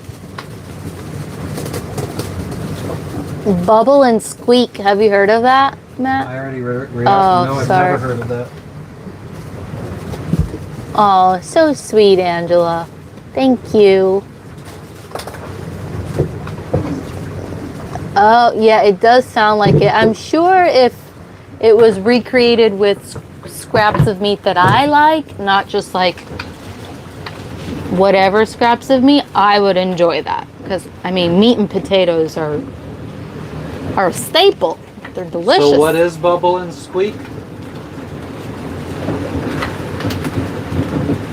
Bubble and squeak. Have you heard of that, Matt? I already read it. Oh, No, I've sorry. never heard of that. Oh, so sweet, Angela. Thank you. Oh, yeah, it does sound like it. I'm sure if it was recreated with scraps of meat that I like, not just like whatever scraps of meat, I would enjoy that. Because, I mean, meat and potatoes are a staple. They're delicious. So what is Bubble and Squeak?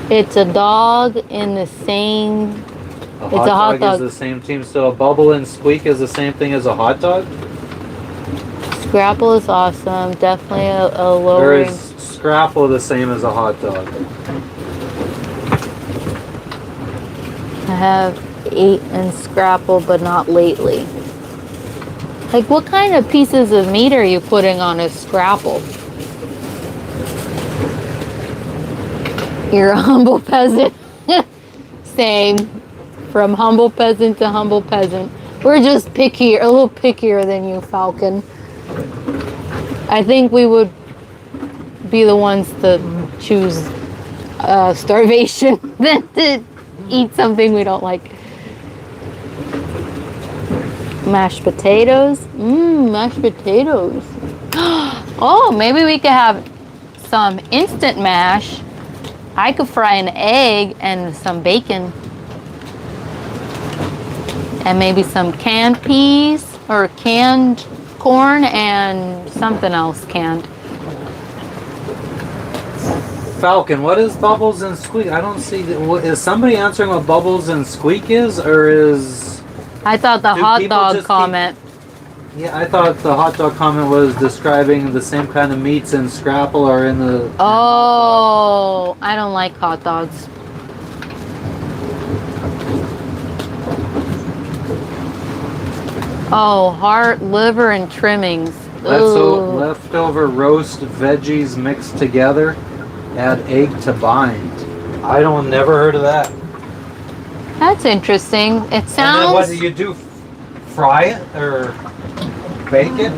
It's a dog in the same... A It's a hot dog. is the same team. So a Bubble and Squeak is the same thing as a hot dog? Scrapple is awesome. Definitely a Or lowering... is Scrapple the same as a hot dog? I have eaten Scrapple, but not lately. Like, what kind of pieces of meat are you putting on a Scrapple? You're a humble peasant. Same. From humble peasant to humble peasant. We're just pickier, a little pickier than you, Falcon. I think we would be the ones to choose starvation than to eat something we don't like. Mashed potatoes. Mashed potatoes. Oh, maybe we could have some instant mash. I could fry an egg and some bacon. And maybe some canned peas or canned corn and something else canned. Falcon, what is Bubbles and Squeak? I don't see. Is somebody answering what Bubbles and Squeak is, or is? I thought the Do hot people dog just comment. Yeah, I thought the hot dog comment was describing the same kind of meats in Scrapple or in the. Oh, I don't like hot dogs. Oh, heart, liver, and trimmings. Ooh. Leftover roast veggies mixed together. Add egg to bind. I don't never heard of that. That's interesting. It And then what do sounds. you do? Fry it or bake it?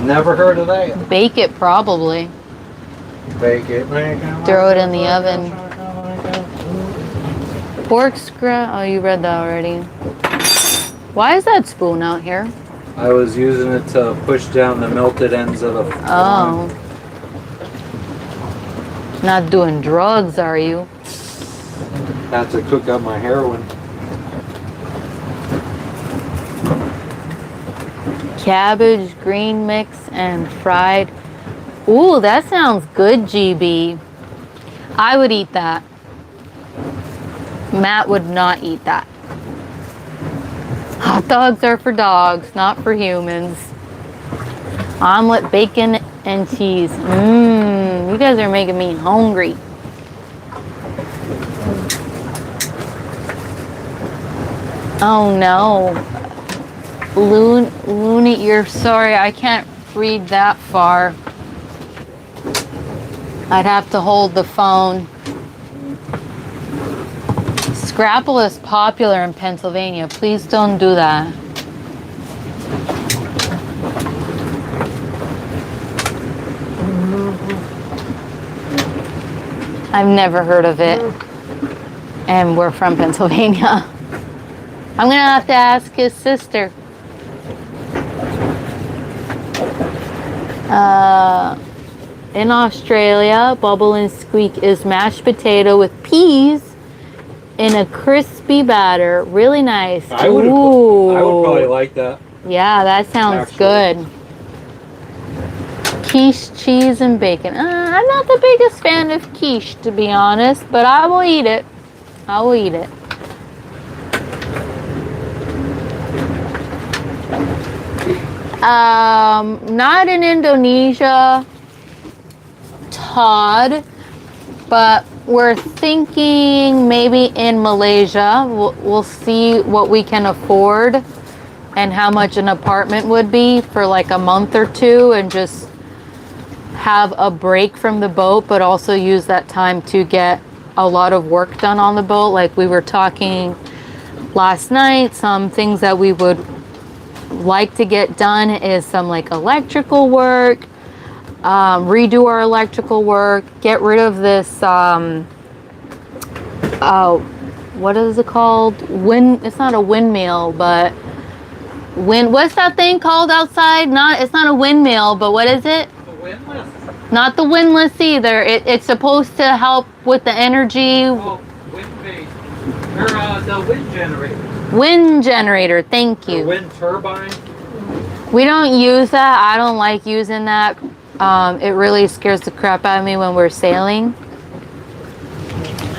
Never heard of that. Bake it probably. Bake it. Throw it in the oven. Pork scrap. Oh, you read that already. Why is that spoon out here? I was using it to push down the melted ends of the. Oh. Not doing drugs, are you? Had to cook up my heroin. Cabbage, green mix, and fried. Ooh, that sounds good, GB. I would eat that. Matt would not eat that. Hot dogs are for dogs, not for humans. Omelet, bacon, and cheese. You guys are making me hungry. Oh no. Looney, you're sorry, I can't read that far. I'd have to hold the phone. Scrapple is popular in Pennsylvania. Please don't do that. I've never heard of it. And we're from Pennsylvania. I'm gonna have to ask his sister. In Australia, Bubble and Squeak is mashed potato with peas in a crispy batter. Really nice. I would probably like that. Yeah, that sounds Actually. good. Quiche, cheese, and bacon. I'm not the biggest fan of quiche, to be honest, but I will eat it. I will eat it. Not in Indonesia, Todd, but we're thinking maybe in Malaysia. We'll see what we can afford and how much an apartment would be for like a month or two, and just have a break from the boat, but also use that time to get a lot of work done on the boat. Like we were talking last night, some things that we would like to get done is some like electrical work, redo our electrical work, get rid of this what is it called? It's not a windmill, but what's that thing called outside? It's not a windmill, but what is it? The windlass. Not the windlass either. It's supposed to help with the energy. Oh, wind base. Or the wind generator. Wind generator, thank you. The wind turbine. We don't use that. I don't like using that. It really scares the crap out of me when we're sailing.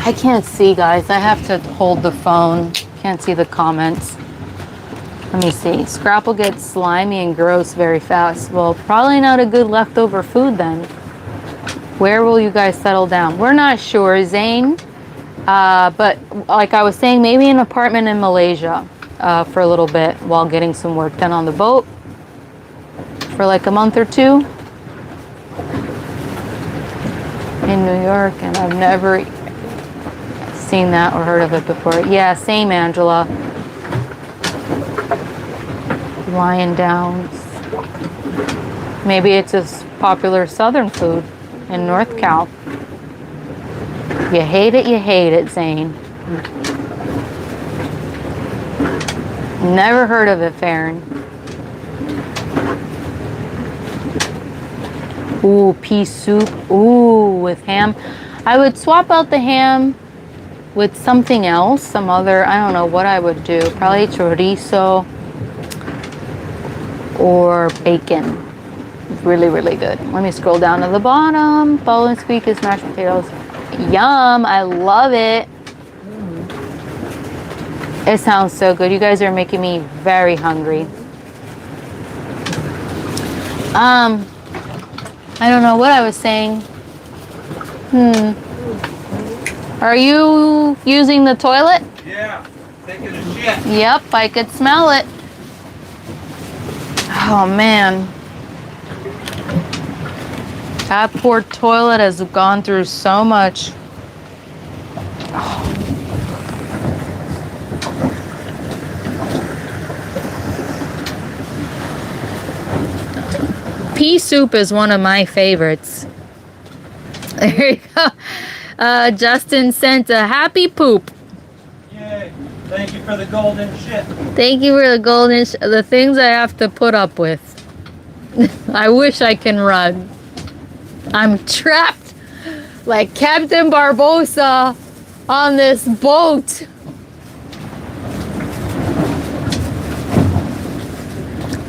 I can't see, guys. I have to hold the phone. Can't see the comments. Let me see. Scrapple gets slimy and gross very fast. Well, probably not a good leftover food then. Where will you guys settle down? We're not sure, Zane. But like I was saying, maybe an apartment in Malaysia for a little bit while getting some work done on the boat for like a month or two. In New York, and I've never seen that or heard of it before. Yeah, same, Angela. Lion Downs. Maybe it's a popular southern food in North Cal. You hate it, Zane. Never heard of it, Farron. Ooh, pea soup. Ooh, with ham. I would swap out the ham with something else, some other, I don't know what I would do. Probably chorizo or bacon. Really, really good. Let me scroll down to the bottom. Follow and squeak is mashed potatoes. Yum, I love it. It sounds so good. You guys are making me very hungry. I don't know what I was saying. Are you using the toilet? Yeah, taking a shit. Yep, I could smell it. Oh man. That poor toilet has gone through so much. Pea soup is one of my favorites. There you go. Justin sent a happy poop. Yay. Thank you for the golden shit. Thank you for the golden the things I have to put up with. I wish I can run. I'm trapped like Captain Barbosa on this boat.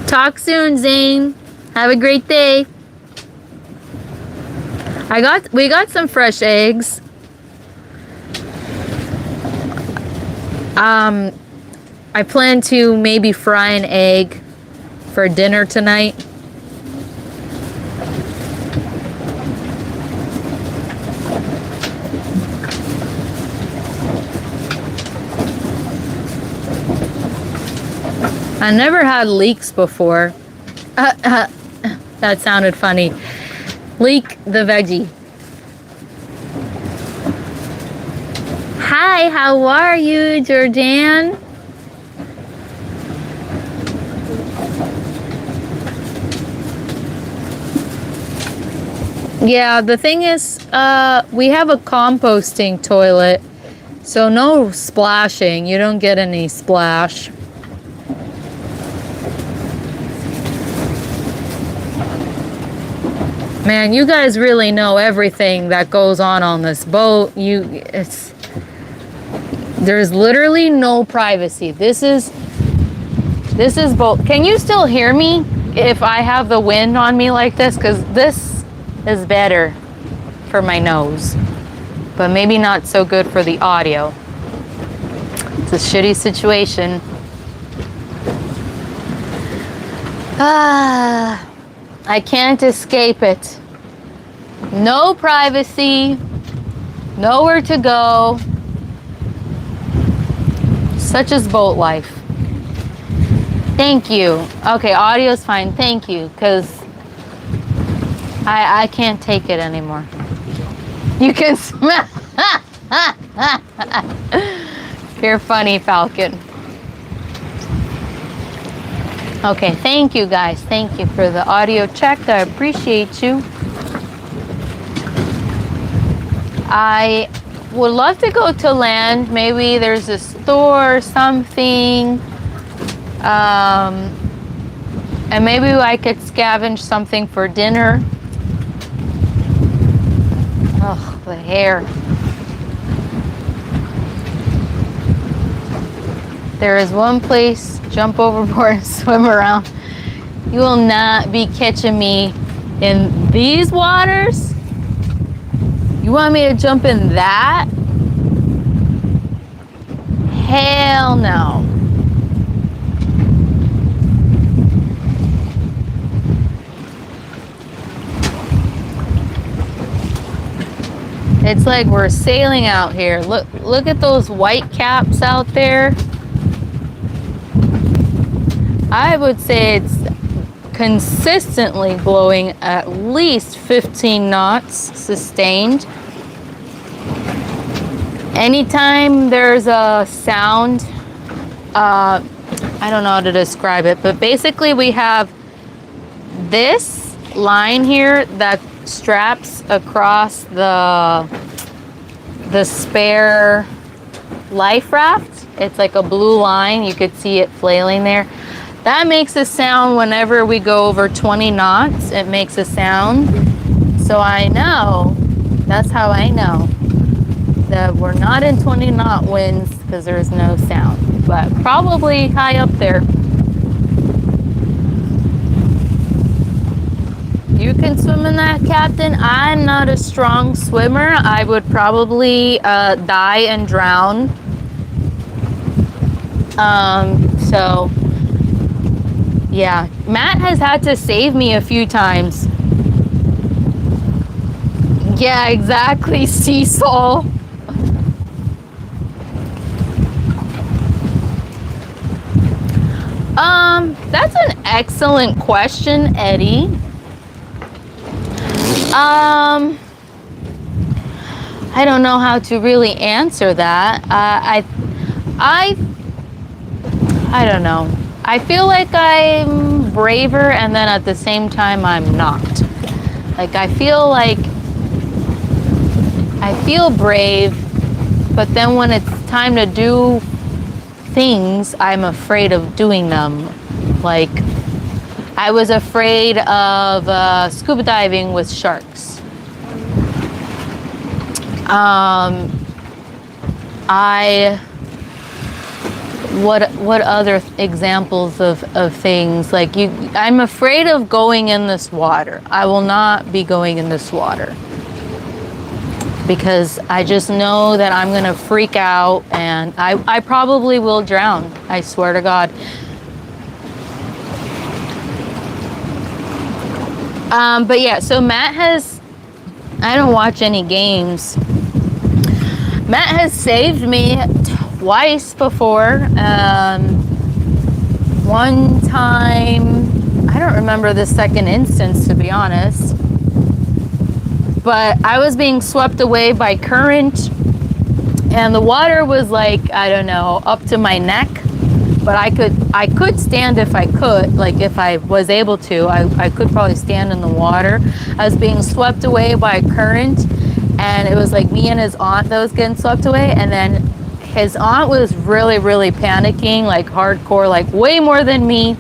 Talk soon, Zane. Have a great day. We got some fresh eggs. I plan to maybe fry an egg for dinner tonight. I never had leeks before. That sounded funny. Leek the veggie. Hi, how are you, Jordan? Yeah, the thing is, we have a composting toilet, so no splashing. You don't get any splash. Man, you guys really know everything that goes on this boat. There's literally no privacy. This is boat. Can you still hear me if I have the wind on me like this? Because this is better for my nose, but maybe not so good for the audio. It's a shitty situation. I can't escape it. No privacy, Nowhere to go. Such is boat life. Thank you. Okay, audio's fine. Thank you, because I can't take it anymore. You can smell. You're funny, Falcon. Okay, thank you guys. Thank you for the audio check. I appreciate you. I would love to go to land. Maybe there's a store or something. And maybe I could scavenge something for dinner. Oh, the hair. There is one place, jump overboard and swim around. You will not be catching me in these waters. You want me to jump in that? Hell no. It's like we're sailing out here. Look at those white caps out there. I would say it's consistently blowing at least 15 knots sustained. Anytime there's a sound, I don't know how to describe it, but basically we have this line here that straps across the spare life raft. It's like a blue line. You could see it flailing there. That makes a sound whenever we go over 20 knots. It makes a sound. So I know, that's how I know that we're not in 20 knot winds, because there's no sound, but probably high up there. You can swim in that, Captain. I'm not a strong swimmer. I would probably die and drown. So yeah, Matt has had to save me a few times. Yeah, exactly, Cecil. That's an excellent question, Eddie. I don't know how to really answer that. I don't know. I feel like I'm braver, and then at the same time I'm not. Like I feel brave, but then when it's time to do things, I'm afraid of doing them. Like I was afraid of scuba diving with sharks. What other examples of things? Like I'm afraid of going in this water. I will not be going in this water, because I just know that I'm gonna freak out, and I probably will drown. I swear to God. But yeah, so Matt has, I don't watch any games. Matt has saved me twice before. One time, I don't remember the second instance, to be honest, but I was being swept away by current, and the water was like, I don't know, up to my neck. But I could stand if I could, like if I was able to, I could probably stand in the water. I was being swept away by a current, and it was like me and his aunt that was getting swept away, and then his aunt was really, really panicking, like hardcore, like way more than me.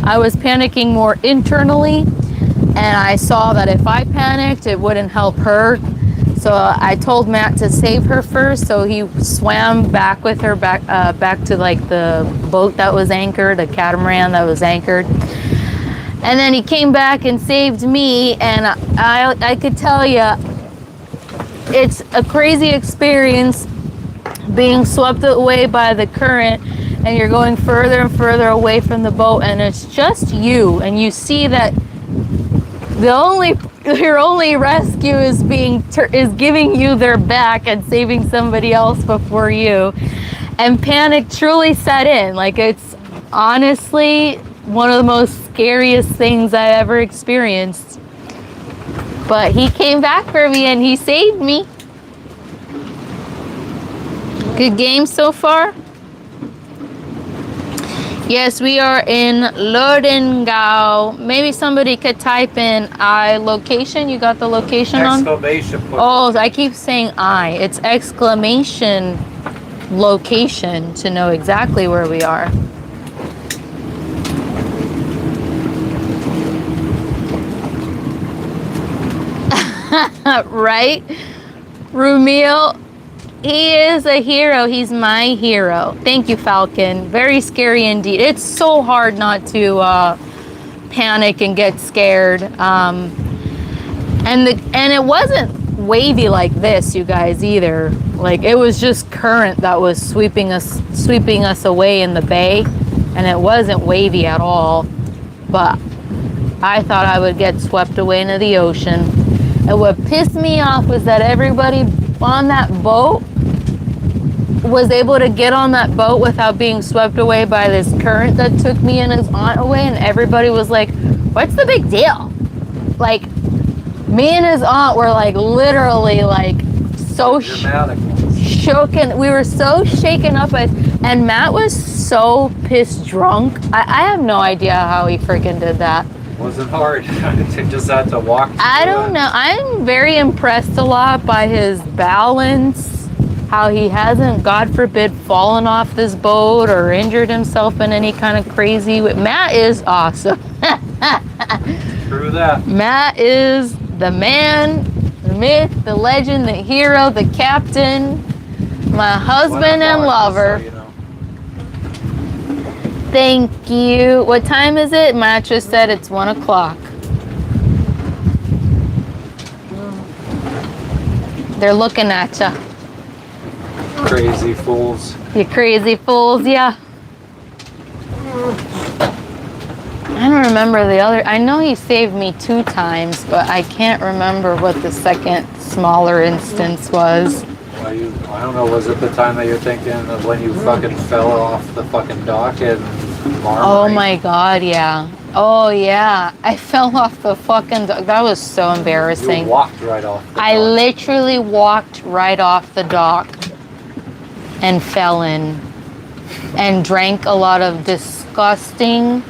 I was panicking more internally, and I saw that if I panicked, it wouldn't help her. So I told Matt to save her first, so he swam back with her back to like the boat that was anchored, a catamaran that was anchored. And then he came back and saved me, and I could tell you, it's a crazy experience being swept away by the current, and you're going further and further away from the boat, and it's just you, and you see that the only your only rescue is is giving you their back and saving somebody else before you. And panic truly set in. Like, it's honestly one of the most scariest things I ever experienced. But he came back for me and he saved me. Good game so far? Yes, we are in Lorengau. Maybe somebody could type in location. You got the location on? Exclamation point. Oh, I keep saying I. It's exclamation location to know exactly where we are. Right? Rumil, he is a hero. He's my hero. Thank you, Falcon. Very scary indeed. It's so hard not to panic and get scared. And it wasn't wavy like this, you guys, either. Like, it was just current that was sweeping us away in the bay, and it wasn't wavy at all. But I thought I would get swept away into the ocean. And what pissed me off was that everybody on that boat was able to get on that boat without being swept away by this current that took me and his aunt away, and everybody was like, what's the big deal? Like, me and his aunt were like literally like so shaken. We were so shaken up, and Matt was so pissed drunk. I have no idea how he freaking did that. Wasn't hard. Just had to walk. I don't know. I'm very impressed a lot by his balance, how he hasn't, God forbid, fallen off this boat or injured himself in any kind of crazy way. Matt is awesome. True that. Matt is the man, the myth, the legend, the hero, the captain, my husband and lover. So you know. Thank you. What time is it? Matt just said it's 1 o'clock. They're looking at you. Crazy fools. You crazy fools, yeah. I don't remember the other. I know he saved me 2 times, but I can't remember what the second smaller instance was. I don't know, was it the time that you're thinking of when you fucking fell off the fucking dock in Marmite? Oh my God, yeah. Oh yeah. I fell off the fucking dock. That was so embarrassing. You walked right off the I dock. literally walked right off the dock and fell in and drank a lot of disgusting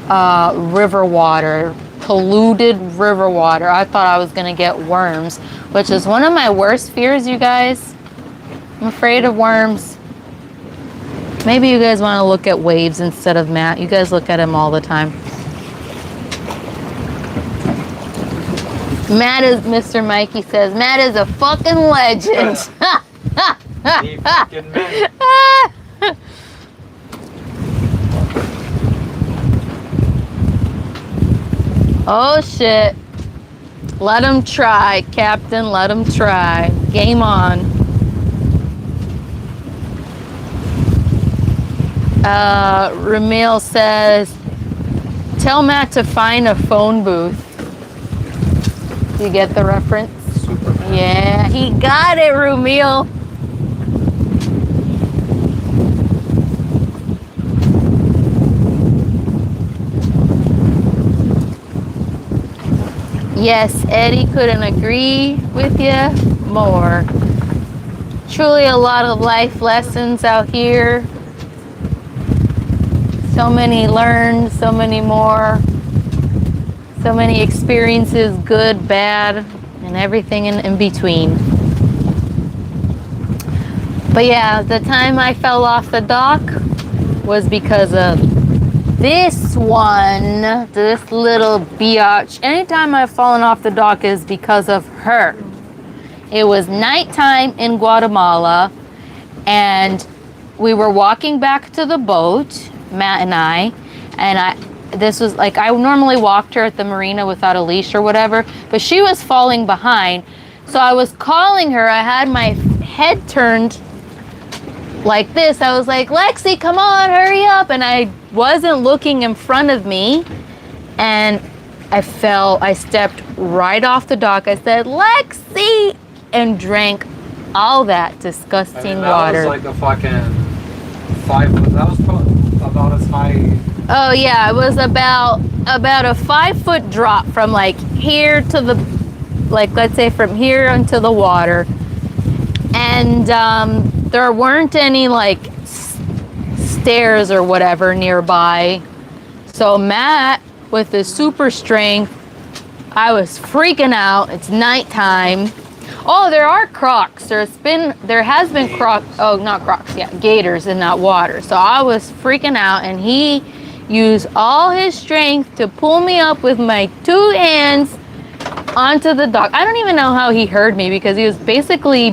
river water, polluted river water. I thought I was gonna get worms, which is one of my worst fears, you guys. I'm afraid of worms. Maybe you guys want to look at waves instead of Matt. You guys look at him all the time. Matt is, Mr. Mikey says, Matt is a fucking legend. He fucking meant. Oh shit. Let him try, Captain. Let him try. Game on. Ramil says, tell Matt to find a phone booth. You get the reference? Superman. Yeah, he got it, Ramil. Yes, Eddie couldn't agree with you more. Truly a lot of life lessons out here. So many learned, so many more. So many experiences, good, bad, and everything in between. But yeah, the time I fell off the dock was because of this one, this little biatch. Anytime I've fallen off the dock is because of her. It was nighttime in Guatemala, and we were walking back to the boat, Matt and I, this was like, I normally walked her at the marina without a leash or whatever, but she was falling behind. So I was calling her. I had my head turned like this. I was like, Lexi, come on, hurry up. And I wasn't looking in front of me. And I stepped right off the dock. I said, Lexi, and drank all that disgusting that water. was like a fucking 5 foot. That was probably about as high. Oh yeah, it was about a 5-foot drop from like here to the, like let's say from here onto the water, and there weren't any like stairs or whatever nearby. So Matt, with his super strength, I was freaking out. It's nighttime. Oh, there are crocs. There has been crocs. Oh, not crocs. Yeah, gators in that water. So I was freaking out, and he used all his strength to pull me up with my 2 hands onto the dock. I don't even know how he heard me because he was basically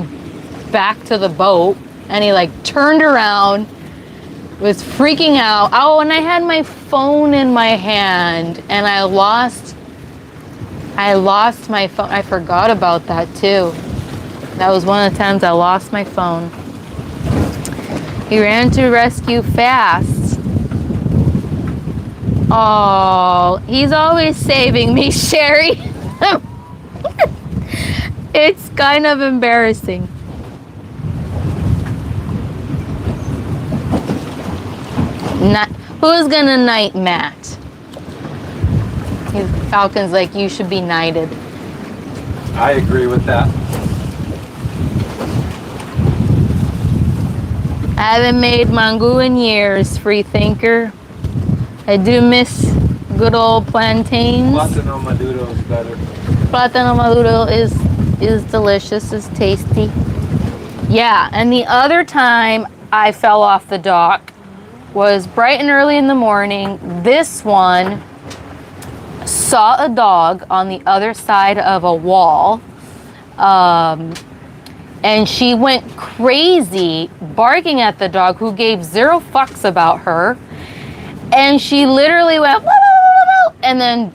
back to the boat, and he like turned around, was freaking out. Oh, and I had my phone in my hand, and I lost my phone. I forgot about that too. That was one of the times I lost my phone. He ran to rescue fast. Oh, he's always saving me, Sherry. It's kind of embarrassing. Who's gonna knight Matt? Falcon's like, you should be knighted. I agree with that. I haven't made mango in years, free thinker. I do miss good old plantains. Plátano maduro is better. Plátano maduro is delicious, is tasty. Yeah, and the other time I fell off the dock was bright and early in the morning. This one saw a dog on the other side of a wall, and she went crazy barking at the dog, who gave 0 fucks about her, and she literally went whoa, whoa, whoa, and then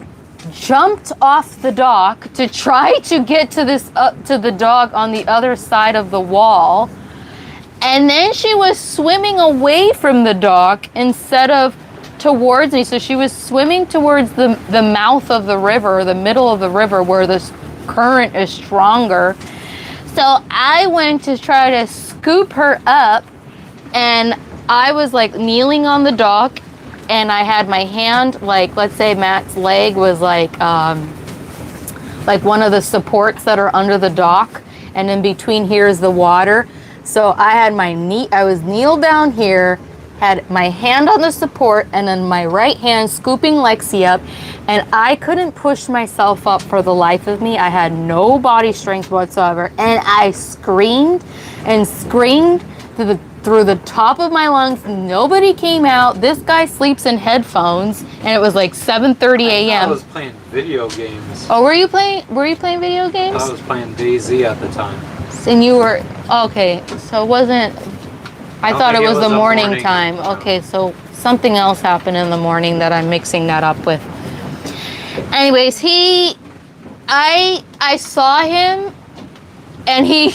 jumped off the dock to try to get to the dog on the other side of the wall. And then she was swimming away from the dock instead of towards me. So she was swimming towards the mouth of the river, the middle of the river, where the current is stronger. So I went to try to scoop her up, and I was like kneeling on the dock, and I had my hand, like, let's say Matt's leg was like one of the supports that are under the dock, and in between here is the water. So I had I was kneeled down here, had my hand on the support, and then my right hand scooping Lexi up, and I couldn't push myself up for the life of me. I had no body strength whatsoever, and I screamed and screamed through the top of my lungs. Nobody came out. This guy sleeps in headphones, and it was like 7:30 a.m. I was playing video games. Oh, were you playing video games? I was playing DayZ at the time. And you were, okay, so it wasn't, I thought it was the morning time. No. Okay, so something else happened in the morning that I'm mixing that up with. Anyways, I saw him, and he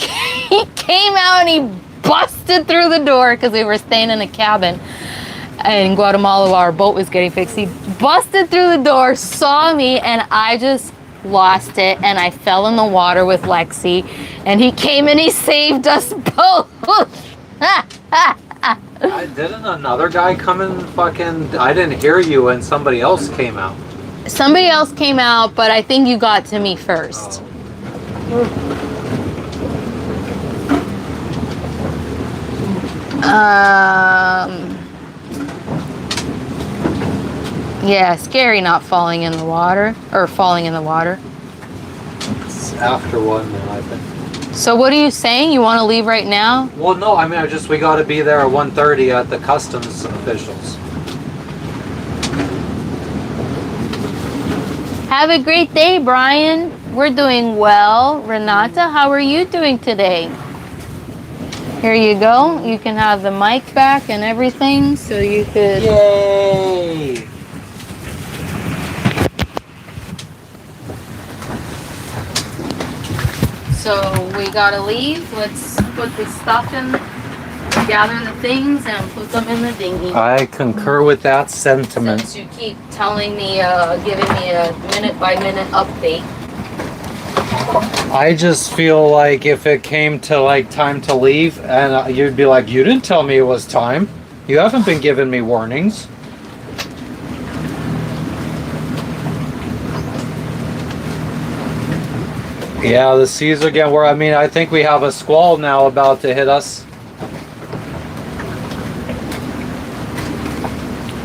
came out and he busted through the door, because we were staying in a cabin in Guatemala while our boat was getting fixed. He busted through the door, saw me, and I just lost it, and I fell in the water with Lexi, and he came and he saved us both. Didn't another guy come and fucking... I didn't hear you, and somebody else came out. Somebody else came out, but I think you got to me first. Yeah, scary not falling in the water, or falling in the water. It's after 1 now, I think. So what are you saying? You want to leave right now? Well, no, I mean, we got to be there at 1:30 at the customs officials. Have a great day, Brian. We're doing well. Renata, how are you doing today? Here you go. You can have the mic back and everything, so you could... Yay! So we gotta leave. Let's put the stuff in gather the things and put them in the dinghy. I concur with that sentiment. Since you keep telling me, giving me a minute by minute update. I just feel like if it came to like time to leave, and you'd be like, you didn't tell me it was time. You haven't been giving me warnings. Yeah, the seas are getting where, I mean, I think we have a squall now about to hit us.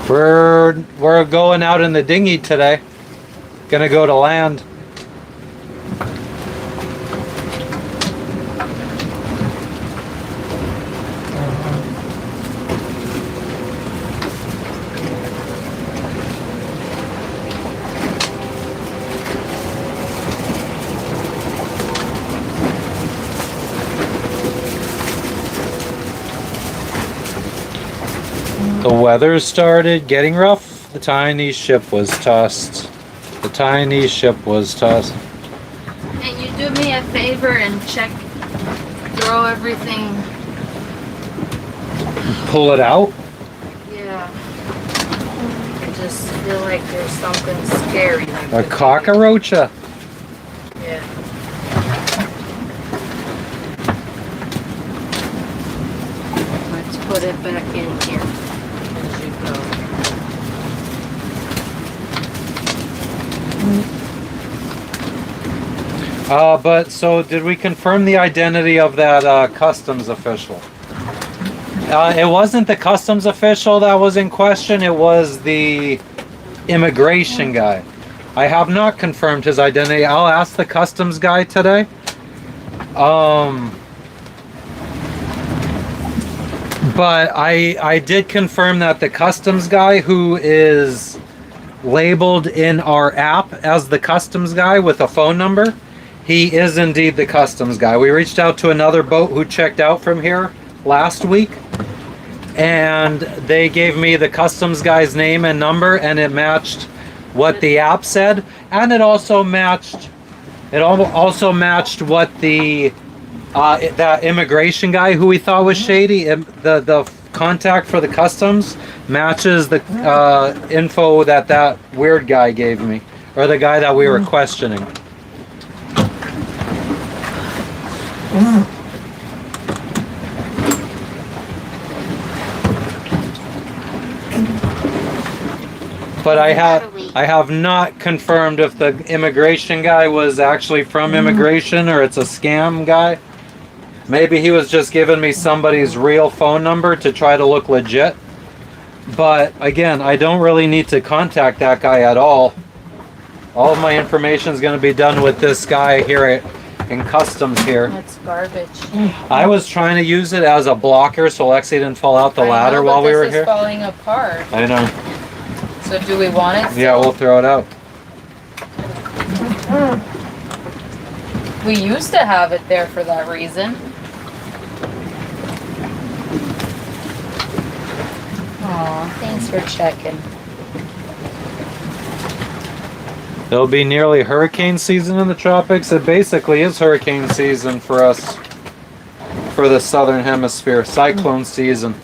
We're going out in the dinghy today. Gonna go to land. The weather started getting rough. The tiny ship was tossed. The tiny ship was tossed. And you do me a favor and throw everything. Pull it out. Yeah. I just feel like there's something scary. A cockroach. Yeah. Let's put it back in here as you go. But so did we confirm the identity of that customs official? It wasn't the customs official that was in question, it was the immigration guy. I have not confirmed his identity. I'll ask the customs guy today. But I did confirm that the customs guy who is labeled in our app as the customs guy with a phone number, he is indeed the customs guy. We reached out to another boat who checked out from here last week, and they gave me the customs guy's name and number, and it matched what the app said, and it also matched what the that immigration guy who we thought was shady, the contact for the customs matches the info that weird guy gave me, or the guy that we were questioning. But I have not confirmed if the immigration guy was actually from immigration or it's a scam guy. Maybe he was just giving me somebody's real phone number to try to look legit. But again, I don't really need to contact that guy at all. All of my information is going to be done with this guy here in customs here. That's garbage. I was trying to use it as a blocker so Lexi didn't fall out the ladder while we were here. This is falling apart. I know. So do we want it? Yeah, we'll throw it out. We used to have it there for that reason. Aw, thanks for checking. It'll be nearly hurricane season in the tropics. It basically is hurricane season for us, for the southern hemisphere, cyclone season.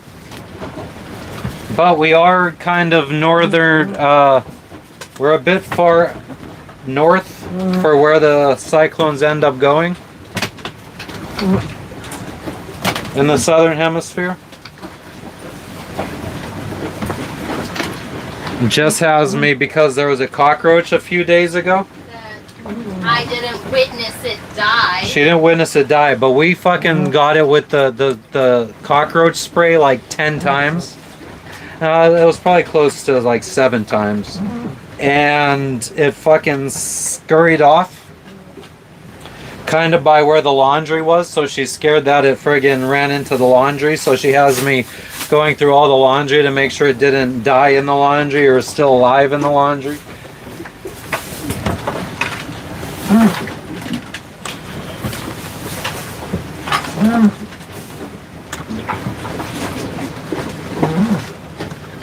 But we are kind of northern, we're a bit far north for where the cyclones end up going in the southern hemisphere. Jess has me because there was a cockroach a few days ago. I didn't witness it die. She didn't witness it die, but we fucking got it with the cockroach spray like 10 times. It was probably close to like 7 times. And it fucking scurried off kind of by where the laundry was, so she's scared that it friggin' ran into the laundry, so she has me going through all the laundry to make sure it didn't die in the laundry or is still alive in the laundry.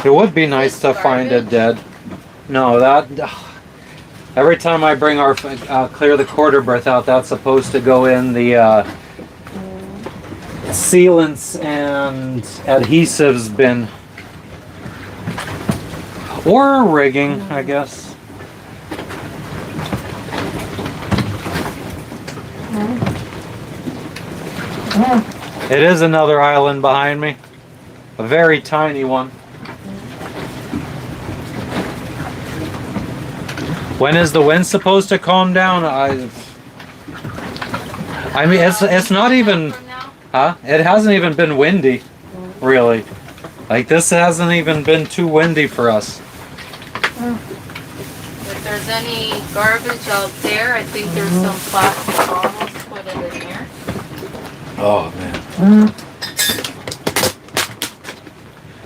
It would be nice to find it dead. No, that... every time I bring our clear the quarter berth out, that's supposed to go in the sealants and adhesives been? Or rigging, I guess. It is another island behind me. A very tiny one. When is the wind supposed to calm down? I mean, it's not even, huh? It hasn't even been windy, really. Like, this hasn't even been too windy for us. If there's any garbage out there, I think there's some plastic bottles. Put it in there. Oh, man.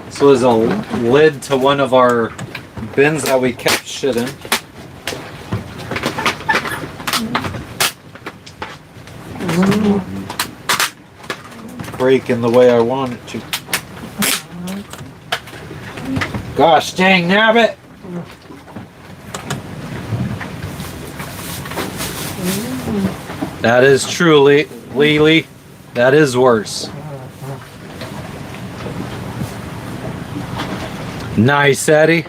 This was a lid to one of our bins that we kept shit in. Breaking the way I want it to. Gosh dang nabbit! That is true, Lily. That is worse. Nice, Eddie.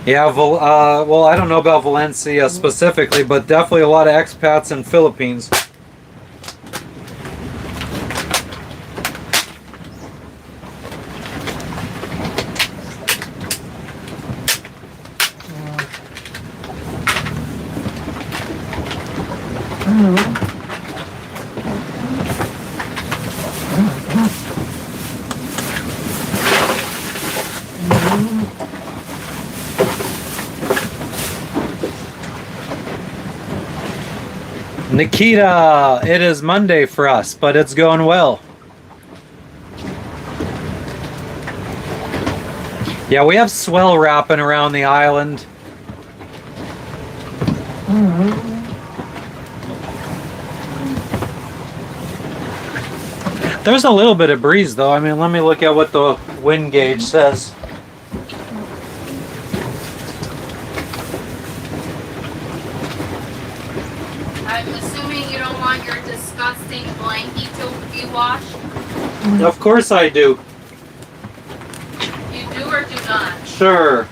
Yeah, well, I don't know about Valencia specifically, but definitely a lot of expats in Philippines. Nikita, it is Monday for us, but it's going well. Yeah, we have swell wrapping around the island. There's a little bit of breeze though. I mean, let me look at what the wind gauge says. I'm assuming you don't want your disgusting blankie to be washed? Of course I do. You do or do not? Sure.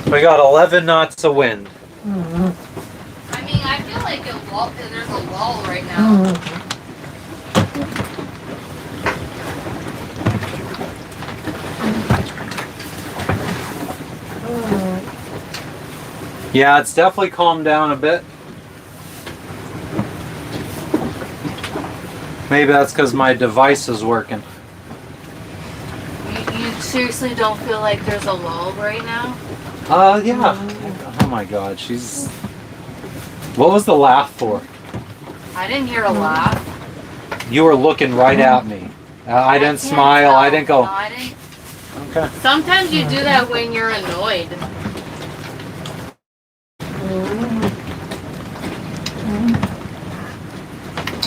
We got 11 knots of wind. I mean, I feel like there's a lull right now. Yeah, it's definitely calmed down a bit. Maybe that's because my device is working. You seriously don't feel like there's a lull right now? Yeah. Oh my god, she's... What was the laugh for? I didn't hear a laugh. You were looking right at me. I didn't can't smile, tell. I didn't go... No, I didn't. Okay. Sometimes you do that when you're annoyed.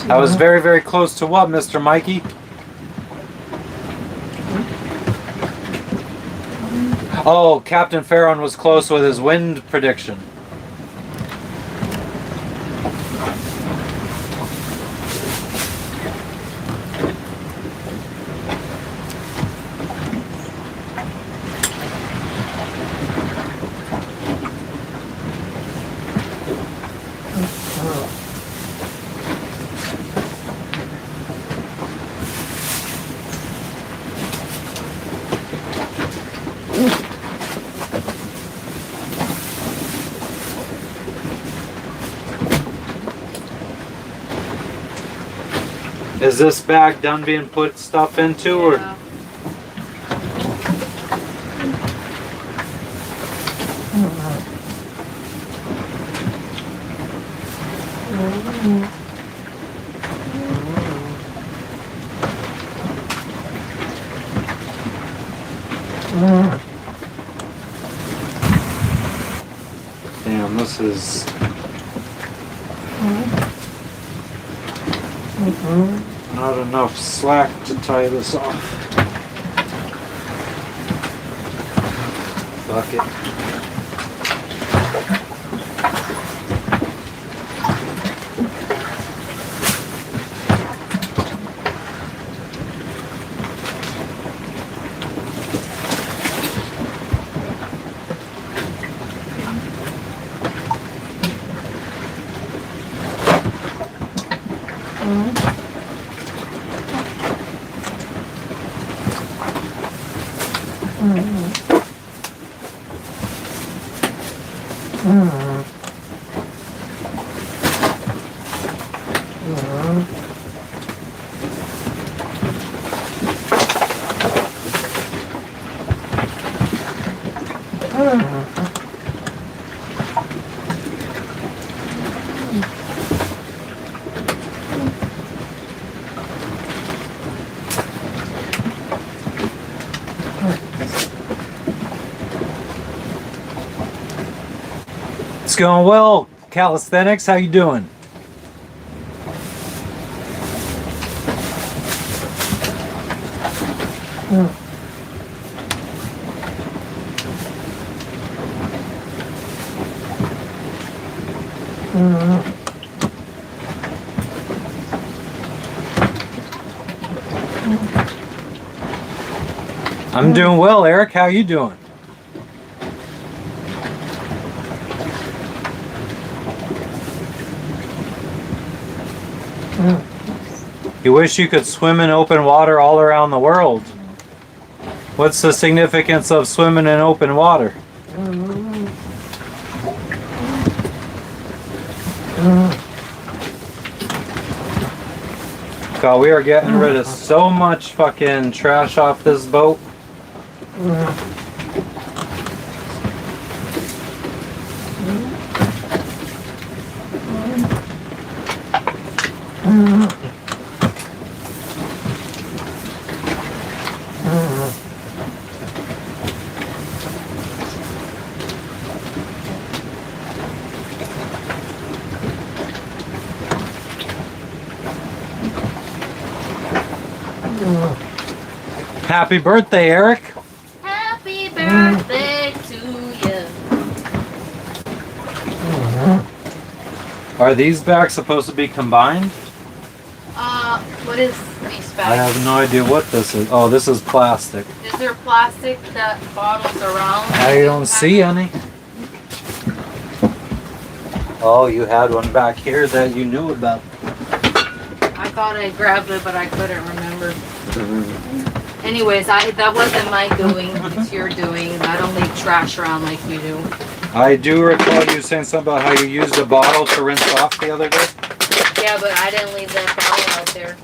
I was very, very close to what, Mr. Mikey? Oh, Captain Farron was close with his wind prediction. Is this bag done being put stuff into, or? Yeah. Damn, this is... Not enough slack to tie this off. Fuck it. It's going well. Calisthenics, how you doing? I'm doing well, Eric. How you doing? You wish you could swim in open water all around the world. What's the significance of swimming in open water? God, we are getting rid of so much fucking trash off this boat. Happy birthday, Eric. Happy birthday to you. Are these bags supposed to be combined? What is these bags? I have no idea what this is. Oh, this is plastic. Is there plastic that bottles around? I don't see any. Oh, you had one back here that you knew about. I thought I grabbed it, but I couldn't remember. Anyways, that wasn't my doing. It's your doing. I don't leave trash around like you do. I do recall you saying something about how you used a bottle to rinse off the other day. Yeah, but I didn't leave that bottle out there.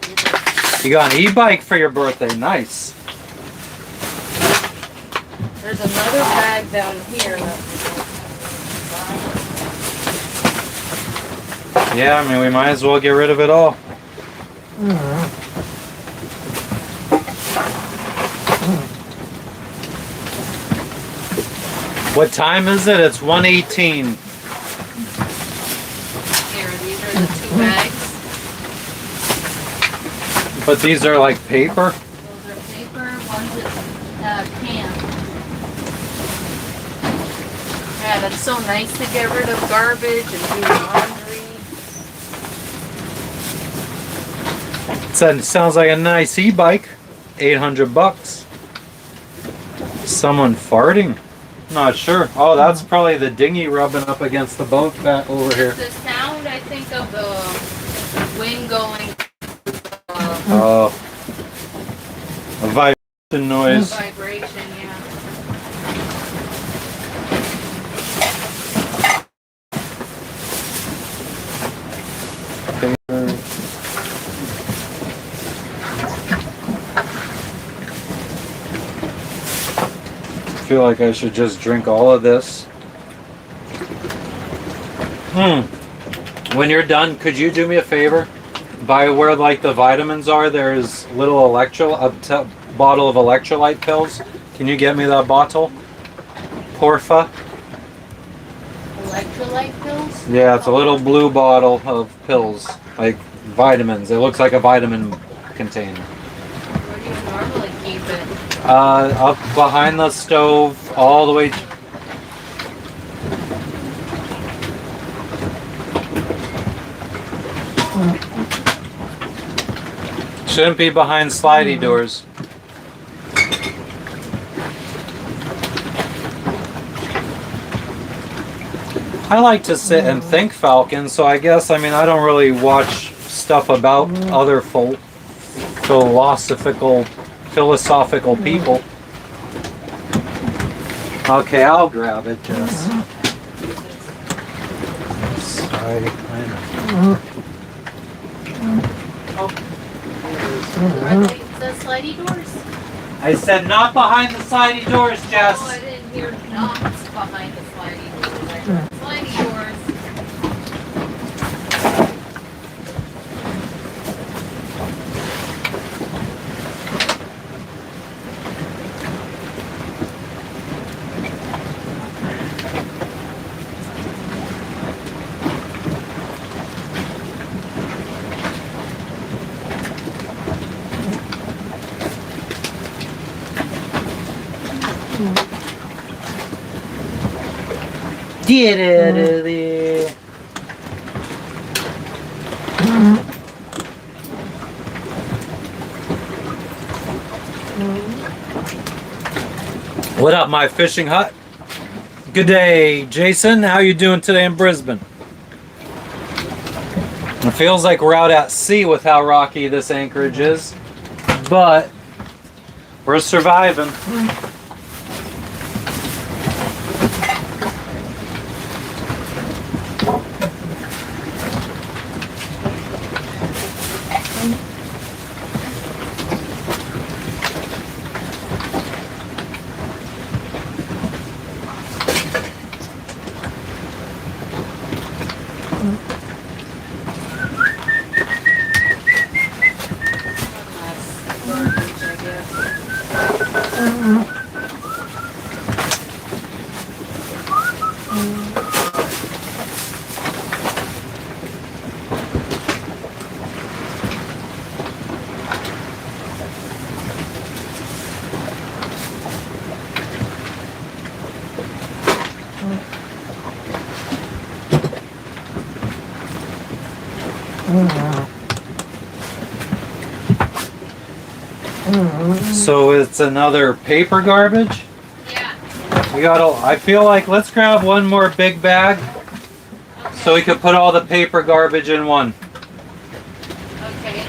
You got an e-bike for your birthday. Nice. There's another bag down here. Yeah, I mean, we might as well get rid of it all. What time is it? It's 1:18. Here, these are the two bags. But these are like paper? Those are paper, one's a can. Yeah, it's so nice to get rid of garbage and do laundry. Sounds like a nice e-bike. $800. Someone farting? Not sure. Oh, that's probably the dinghy rubbing up against the boat back over here. The sound, I think, of the wind going. Oh. A vibration noise. Vibration, yeah. I feel like I should just drink all of this. When you're done, could you do me a favor? By where like the vitamins are, there's little bottle of electrolyte pills. Can you get me that bottle? Porfa. Electrolyte pills? Yeah, it's a little blue bottle of pills, like vitamins. It looks like a vitamin container. Where do you normally keep it? Up behind the stove, all the way. Shouldn't be behind slidey doors. I like to sit and think, Falcon, so I guess, I mean, I don't really watch stuff about other philosophical people. Okay, I'll grab it, Jess. Sorry, I know. Are they the slidey doors? I said not behind the slidey doors, Jess. Oh, I didn't hear knocks behind the slidey doors. I heard slidey doors. What up, my fishing hut? Good day, Jason. How you doing today in Brisbane? It feels like we're out at sea with how rocky this anchorage is, but we're surviving. So it's another paper garbage? Yeah. I feel like let's grab one more big bag so we could put all the paper garbage in one. Okay.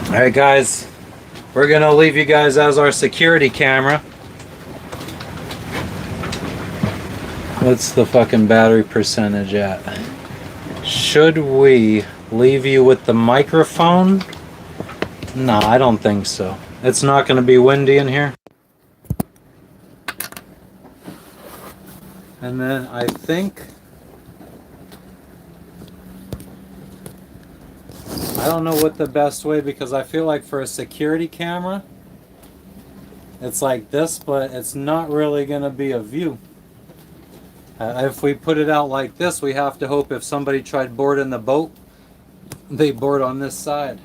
Alright guys, we're gonna leave you guys as our security camera. What's the fucking battery percentage at? Should we leave you with the microphone? No, I don't think so. It's not going to be windy in here. And then I think... I don't know what the best way, because I feel like for a security camera, it's like this, but it's not really going to be a view. If we put it out like this, we have to hope if somebody tried boarding the boat, they board on this side.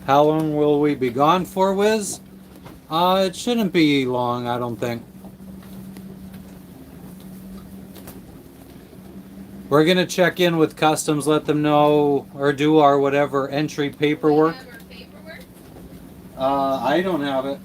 How long will we be gone for, Wiz? It shouldn't be long, I don't think. We're gonna check in with customs, let them know, or do our whatever entry paperwork. Do you have our paperwork? I don't have it.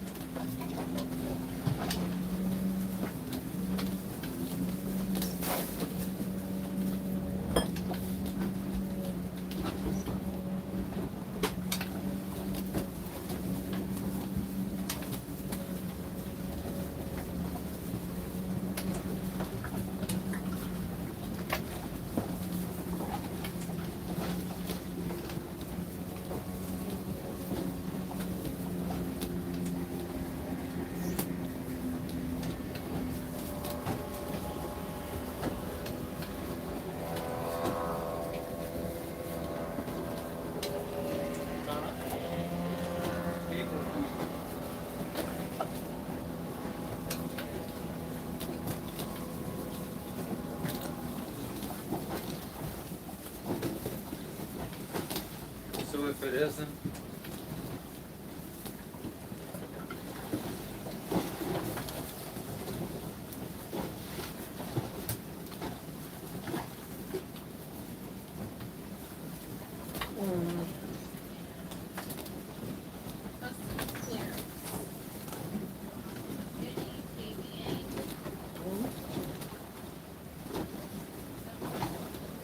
So if it isn't,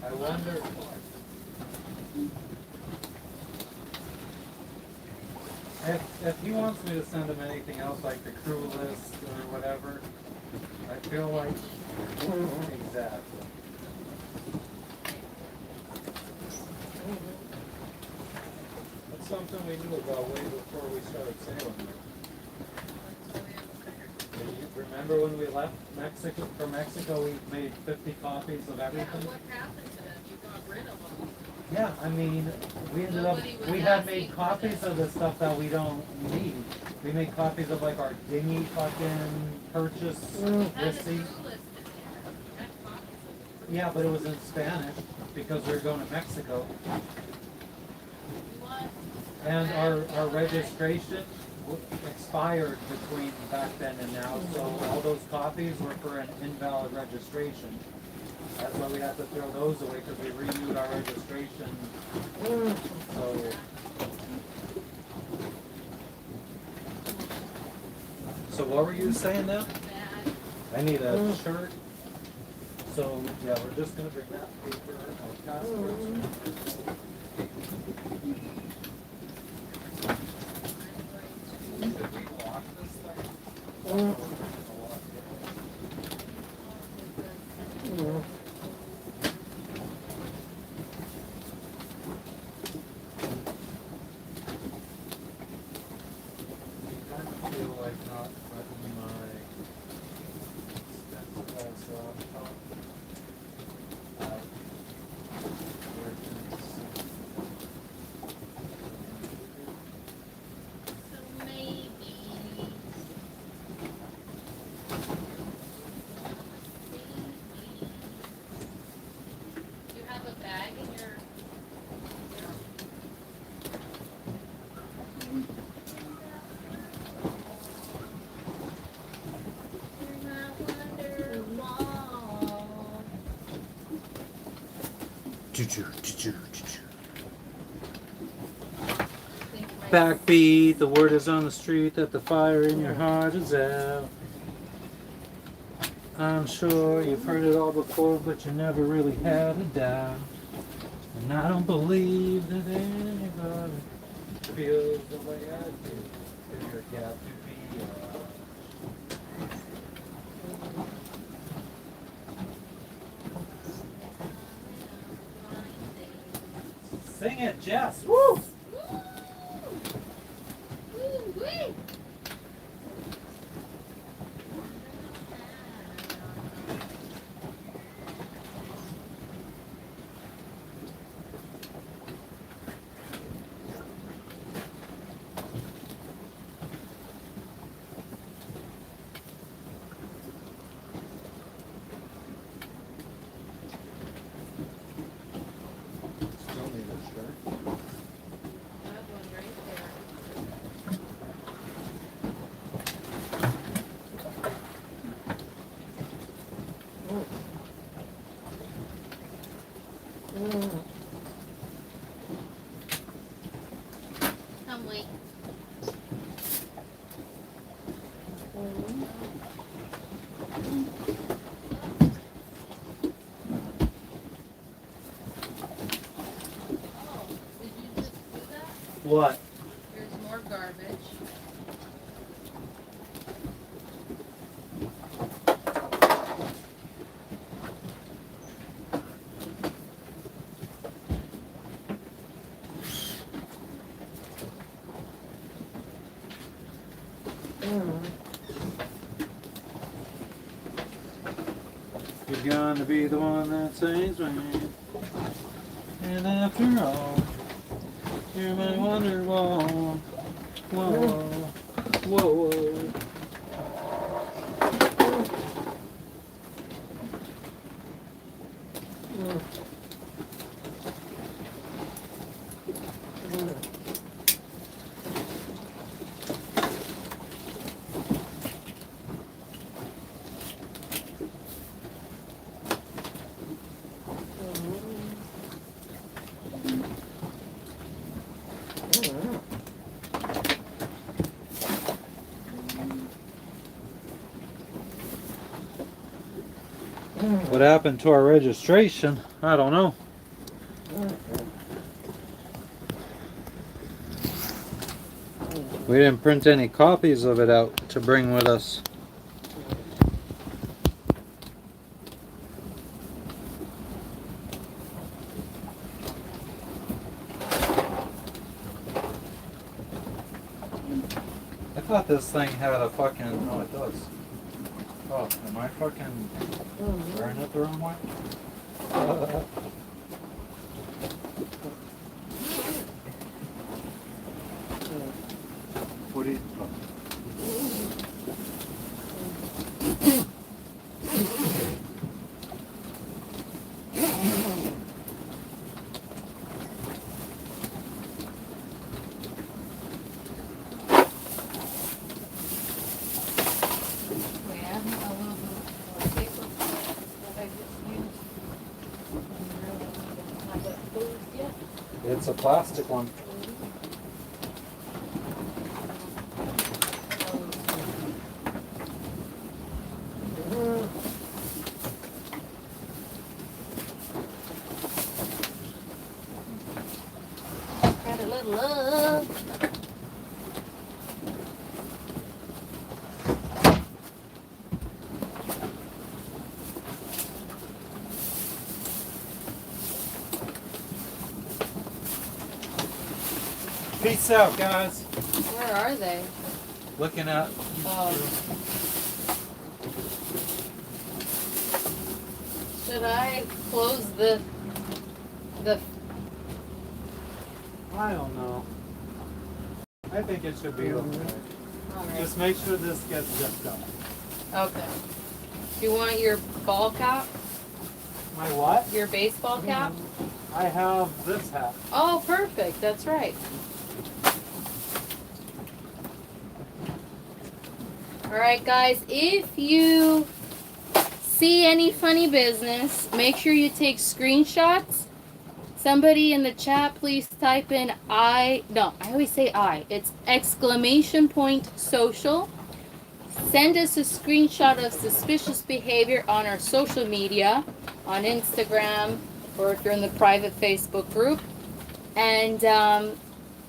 I wonder. If he wants me to send him anything else, like the crew list or whatever, I feel like exactly. That's something we knew about way before we started sailing. Remember when we left Mexico? For Mexico, we made 50 copies of everything. Yeah, what happened to them? You got rid of them. Yeah, I mean, we ended up, Nobody was we had asking made for copies this. of the stuff that we don't need. We made copies of like our dinghy fucking purchase Had a receipt. crew list in there. Had copies of it. Yeah, but it was in Spanish because we were going to Mexico. What? And our registration expired between back then and now, so all those copies were for an invalid registration. That's why we had to throw those away because we renewed our registration. So what were you saying now? Bad. I need a shirt. So yeah, we're just gonna bring that paper, our passports. Should we lock this thing? I feel like not letting my expensive laptop out. So maybe. You have a bag in your. Backbeat, the word is on the street that the fire in your heart is out. I'm sure you've heard it all before, but you never really had a doubt. And I don't believe that anybody feels the way I do. If you're got to be Sing it, Jess. Woo! Still need a shirt. I have one right there. Come wait. Oh, did you just do that? What? Here's more garbage. You're gonna be the one that saves me. And after all, you're my wonder wall. Whoa, whoa, whoa. What happened to our registration? I don't know. We didn't print any copies of it out to bring with us. I thought this thing had a fucking... Oh, it does. Oh, am I fucking wearing it the wrong way? What do you... Yeah, a little bit of paper that I just used. And really don't have that closed yet. It's a plastic one. Got a little love. Peace out, guys. Where are they? Looking at... Oh. Should I close the I don't know. I think it should be okay. alright. Just make sure this gets zipped up. Okay. Do you want your ball cap? My what? Your baseball cap? I have this hat. Oh, perfect. That's right. Alright, guys. If you see any funny business, make sure you take screenshots. Somebody in the chat, please type in I always say I. It's !social. Send us a screenshot of suspicious behavior on our social media, on Instagram, or if you're in the private Facebook group. And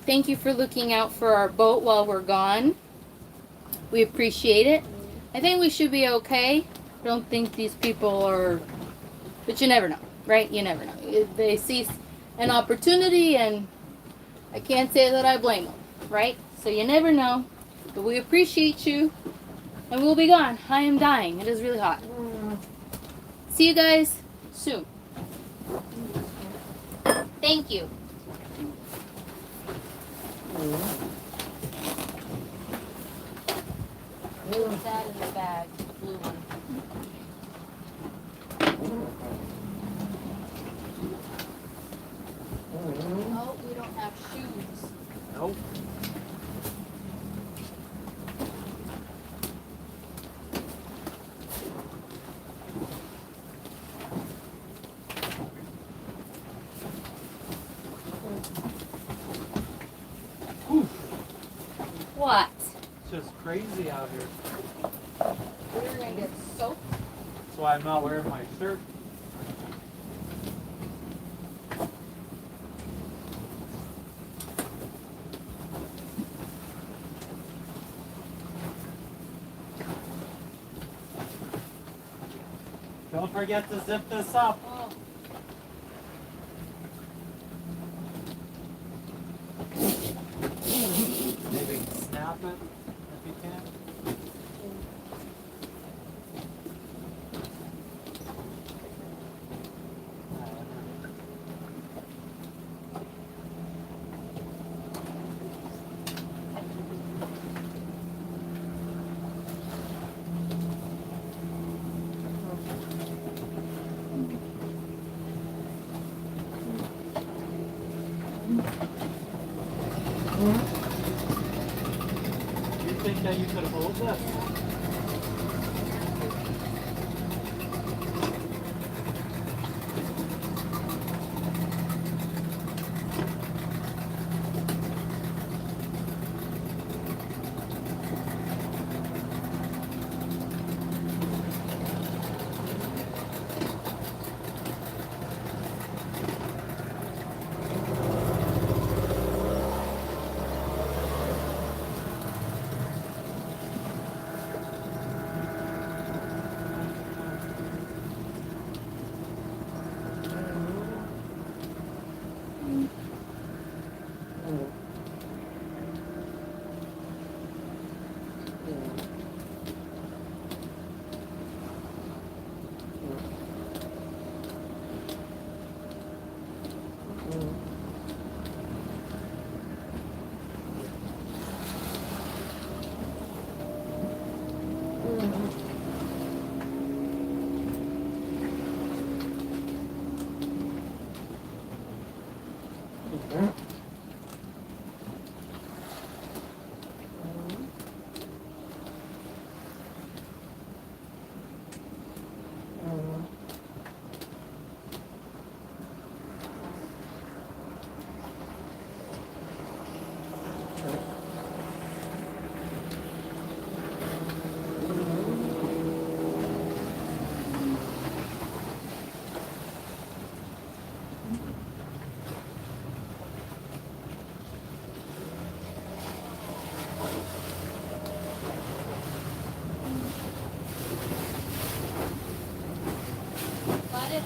thank you for looking out for our boat while we're gone. We appreciate it. I think we should be okay. I don't think these people are, but you never know, right? You never know. They see an opportunity, and I can't say that I blame them, right? So you never know. But we appreciate you, and we'll be gone. I am dying. It is really hot. See you guys soon. Thank you. Put that in the bag, the blue one. Oh, we don't have shoes. Nope. What? It's just crazy out here. We're gonna get soaked. That's why I'm not wearing my shirt. Don't forget to zip this up. Oh. Maybe snap it if you can. You think that you could hold this?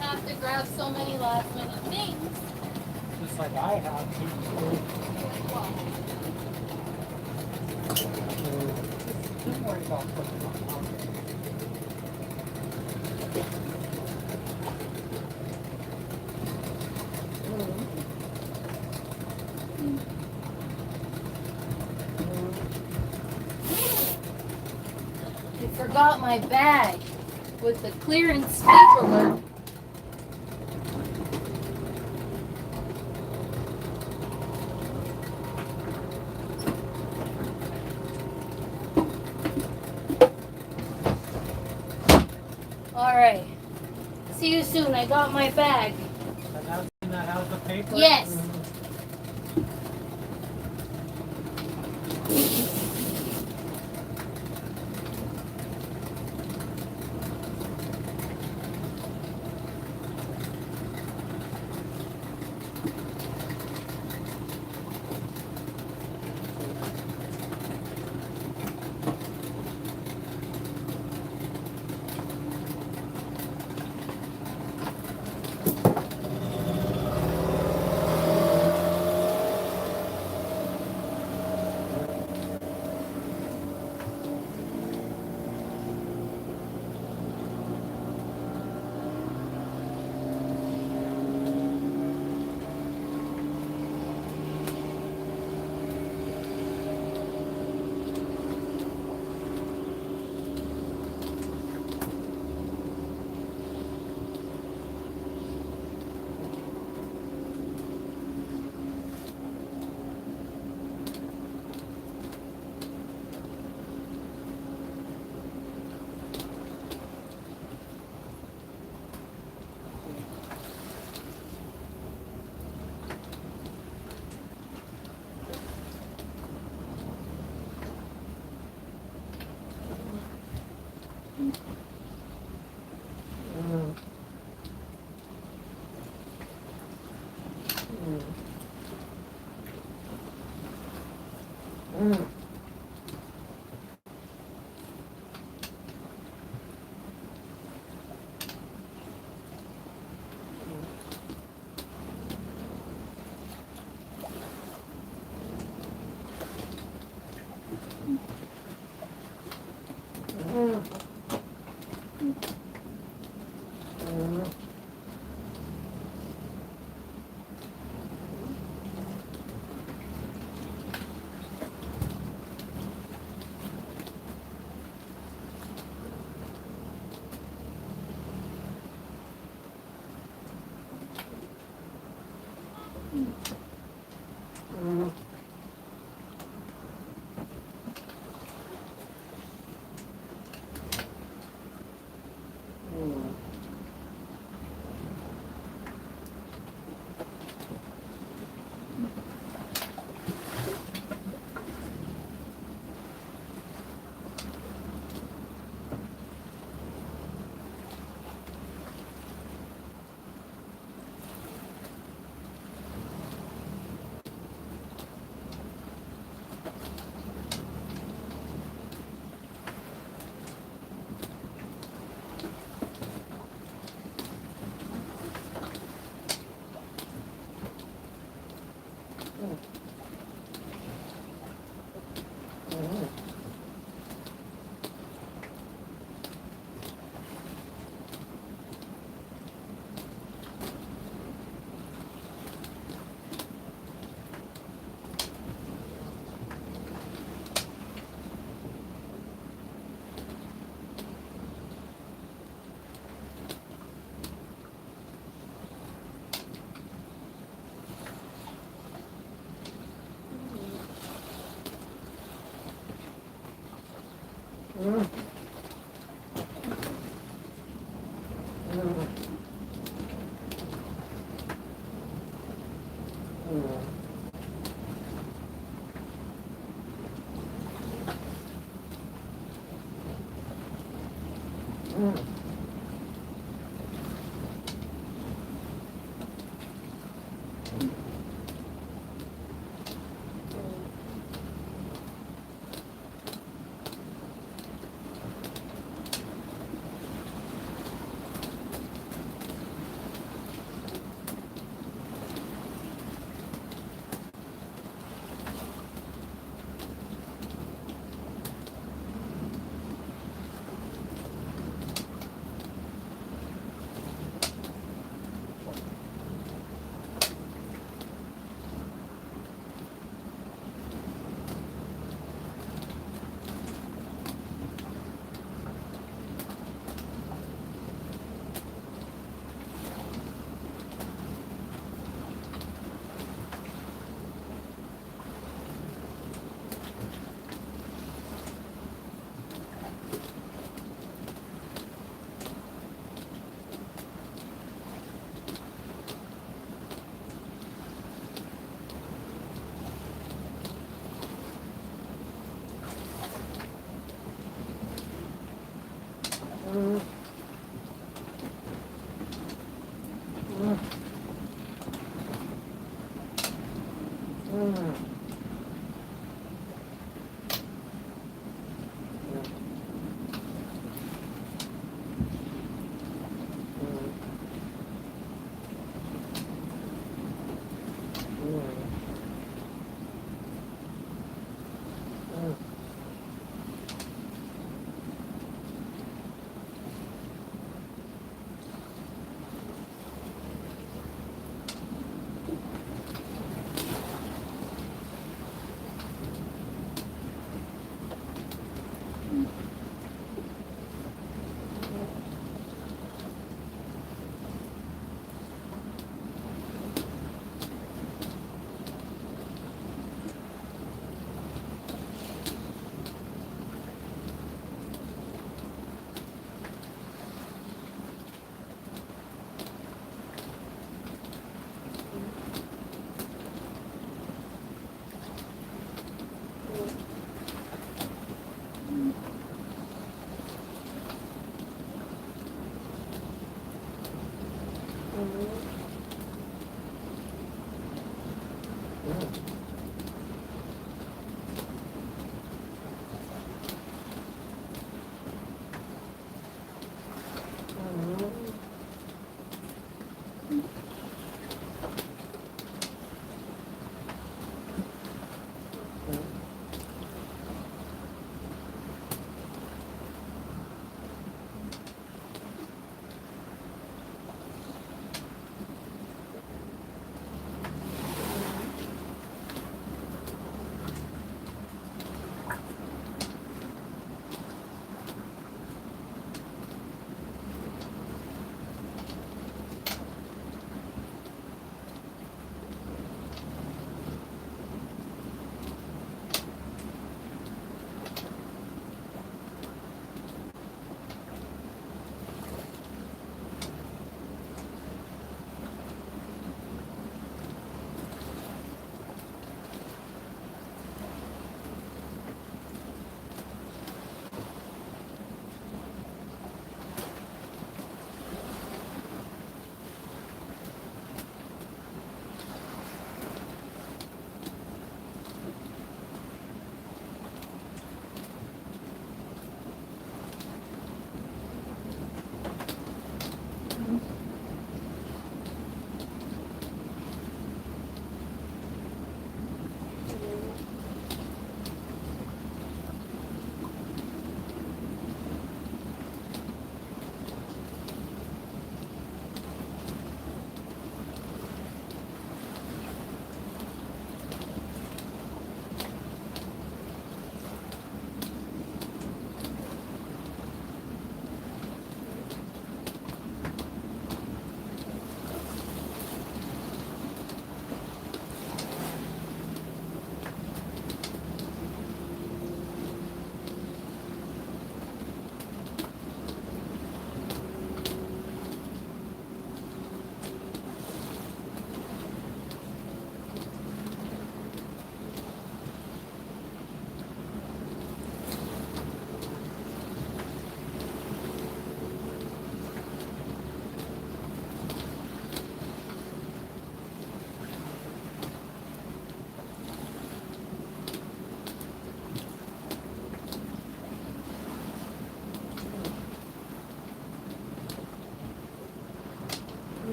have to grab so many last minute things. Just like I have to. Well, Don't worry about putting it on. I forgot my bag with the clearance paperwork. Alright. See you soon. I got my bag. And that's in that has the paper? Yes.